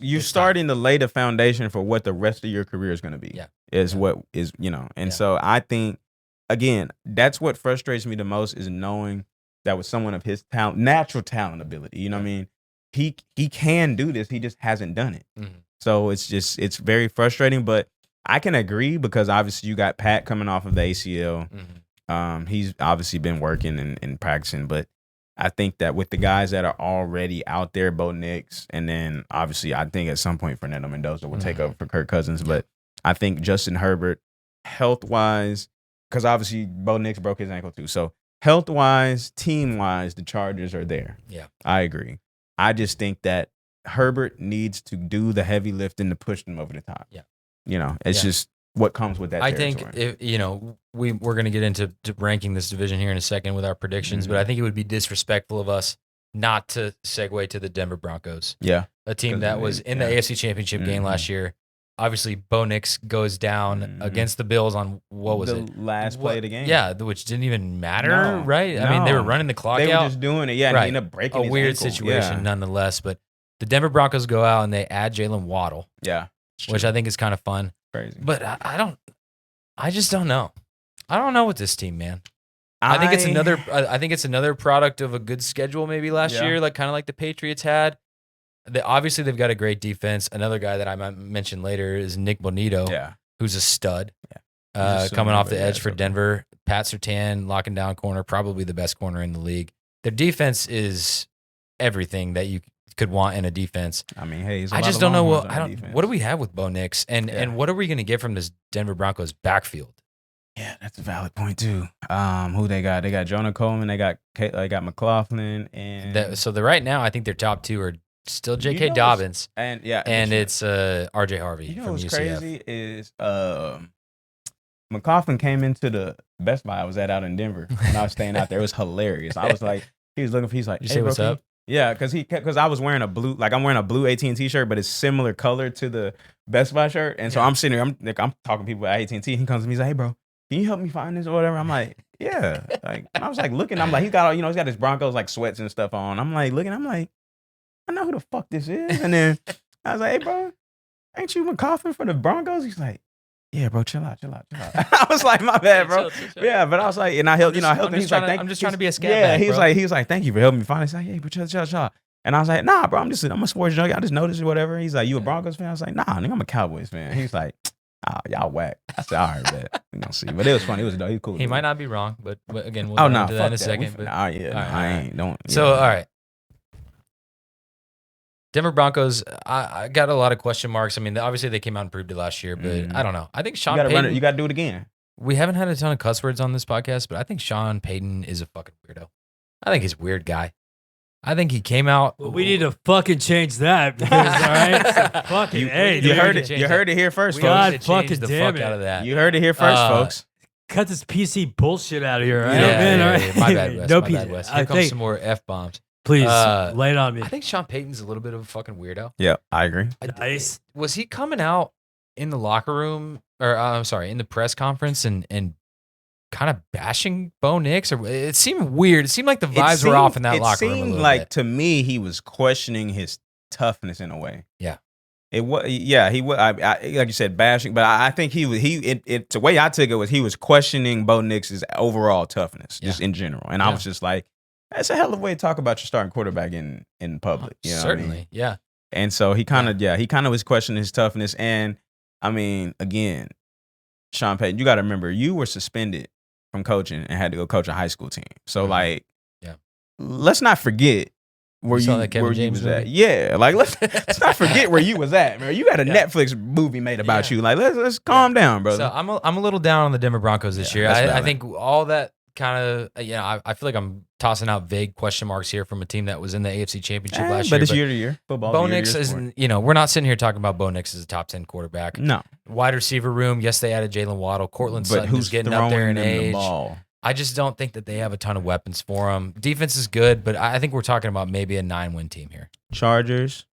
You're starting to lay the foundation for what the rest of your career is going to be. So I think, again, that's what frustrates me the most is knowing that with someone of his talent, natural talent ability, you know what I mean? He can do this. He just hasn't done it. Mm-hmm. So it's very frustrating, but I can agree because obviously you got Pat coming off of the ACL. Mm-hmm. He's obviously been working and practicing, but I think that with the guys that are already out there, Bo Nix, and then obviously I think at some point Fernando Mendoza will take over for Kirk Cousins, but I think Justin Herbert, health-wise, because obviously Bo Nix broke his ankle too. So health-wise, team-wise, the Chargers are there. Yeah, I agree. I just think that Herbert needs to do the heavy lifting to push them over the top. Yeah, it's just what comes with that. I think we're going to get into ranking this division here in a second with our predictions, but I think it would be disrespectful of us not to segue to the Denver Broncos. Yeah, a team that was in the AFC Championship game last year. Obviously, Bo Nix goes down against the Bills on the last play of the game. Yeah, which didn't even matter, right? I mean, they were running the clock out. They were just doing it, and he ended up breaking his weird ankle. Situation, nonetheless. But the Denver Broncos go out and they add Jalen Waddle. Yeah, which I think is kind of fun. Crazy, but I just don't know. I don't know with this team, man. I think it's another product of a good schedule maybe last year, kind of like the Patriots had. Obviously, they've got a great defense. Another guy that I might mention later is Nick Bonito, who's a stud, coming off the edge for Denver. Pat Surtain locking down corner, probably the best corner in the league. Their defense is everything that you could want in a defense. I mean, hey, I just don't know what do we have with Bo Nix, and what are we going to get from this Denver Broncos backfield? Yeah, that's a valid point too. Who they got? They got Jonah Coleman. They got McLaughlin, and so right now, I think their top two are still J.K. Dobbins and it's R.J. Harvey from what's UCF. Crazy is McLaughlin came into the Best Buy I was at out in Denver when I was staying out there. It was hilarious. I was like, he's like, you say what's up? Yeah, because I was wearing I'm wearing a blue AT&T shirt, but it's similar color to the Best Buy shirt, and so I'm sitting here, I'm talking to people at AT&T. He comes to me, he's like, hey bro, can you help me find this or whatever? I'm like, yeah. I was like looking, I'm like, he's got his Broncos like sweats and stuff on. I'm like looking, I'm like, I know who the fuck this is. And then I was like, hey, bro, ain't you McCarthy for the Broncos? He's like, yeah, bro, chill out. I was like, my bad, bro. Chill. Yeah, but I was like, and I helped, I helped him. He's like, I'm just trying to be a scat Yeah, back, he was like, thank you for helping me find it. He's like, hey, but chill. And I was like, nah, bro, I'm a sports junkie. I just noticed it, whatever. He's like, you a Broncos fan? I was like, nah, nigga, I'm a Cowboys fan. He's like, y'all whack. I said, all right, bet. We gonna see. But it was funny. It was dope. He was cool. He might not be wrong, but again, we'll do that in a second. But I ain't. Don't. So, all right. Denver Broncos, I got a lot of question marks. I mean, obviously they came out and proved it last year, but I don't know. I think Sean Payton. You got to do it again. We haven't had a ton of cuss words on this podcast, but I think Sean Payton is a fucking weirdo. I think he's a weird guy. I think he came out. Well, we need to fucking change that. Because, all right, fucking you heard it. You heard it here first, folks. God fucking the damn fuck it. out of that. You heard it here first, folks. Cut this PC bullshit out of here. Right? Yeah. My bad, Wes. No my PC. bad, Wes. Here comes some more F-bombs. Please lay it on me. I think Sean Payton's a little bit of a fucking weirdo. Yeah, I agree. Nice. Was he coming out in the locker room, or I'm sorry, in the press conference and kind of bashing Bo Nix? Or it seemed weird. It seemed like the vibes were off in that locker room. It seemed like to me he was questioning his toughness in a way. Yeah. It was, he was. I like you said, bashing, but I think the way I took it was he was questioning Bo Nix's overall toughness, just in general, and I was just like, that's a hell of a way to talk about your starting quarterback in public. You know certainly, what I mean? yeah. And so he kind of was questioning his toughness, and I mean, again, Sean Payton, you got to remember, you were suspended from coaching and had to go coach a high school team. So let's not forget where you was at. Yeah, like let's not forget where you was at, man. You got a Netflix movie made about you. Like let's calm down, brother. So I'm a little down on the Denver Broncos this year. I think all that kind of I feel like I'm tossing out vague question marks here from a team that was in the AFC Championship last year. But it's year to year football. Bo Nix is, we're not sitting here talking about Bo Nix as a top 10 quarterback. No. Wide receiver room, yes, they added Jalen Waddle. Cortland Sutton is getting up there in age. I just don't think that they have a ton of weapons for them. Defense is good, but I think we're talking about maybe a 9-win team here. Chargers,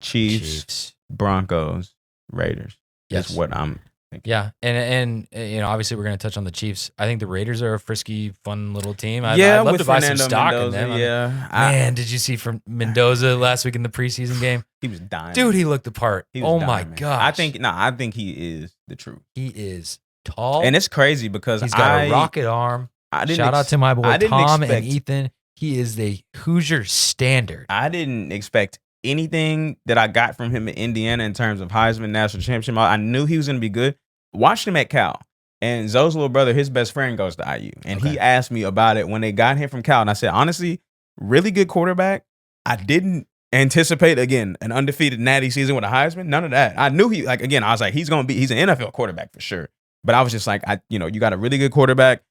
Chiefs, Broncos, Raiders. Yes. That's what I'm thinking. Yeah, and obviously we're going to touch on the Chiefs. I think the Raiders are a frisky, fun little team. I'd love to buy some stock in them. Man, did you see from Mendoza last week in the preseason game? He was dying. Dude, he looked the part. My gosh. I think he is the truth. He is tall. And it's crazy because he's got a rocket arm. Shout out to my boy Tom and Ethan. He is the Hoosier standard. I didn't expect anything that I got from him in Indiana in terms of Heisman National Championship. I knew he was going to be good. Watched him at Cal. And Zoe's little brother, his best friend, goes to IU. And he asked me about it when they got him from Cal. And I said, honestly, really good quarterback. I didn't anticipate, again, an undefeated natty season with a Heisman. None of that. I knew I was like, he's an NFL quarterback for sure. But I was just like, you got a really good quarterback,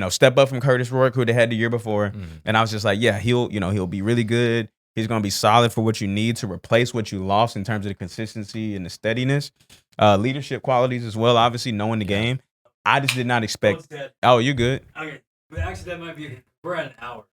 step up from Curtis Rourke, who they had the year before. Mm-hmm. And I was just like, yeah, he'll be really good. He's going to be solid for what you need to replace what you lost in terms of the consistency and the steadiness. Leadership qualities as well, obviously, knowing the game. I just did not expect. Oh, you're good. Okay. But actually, that might be. We're at an hour.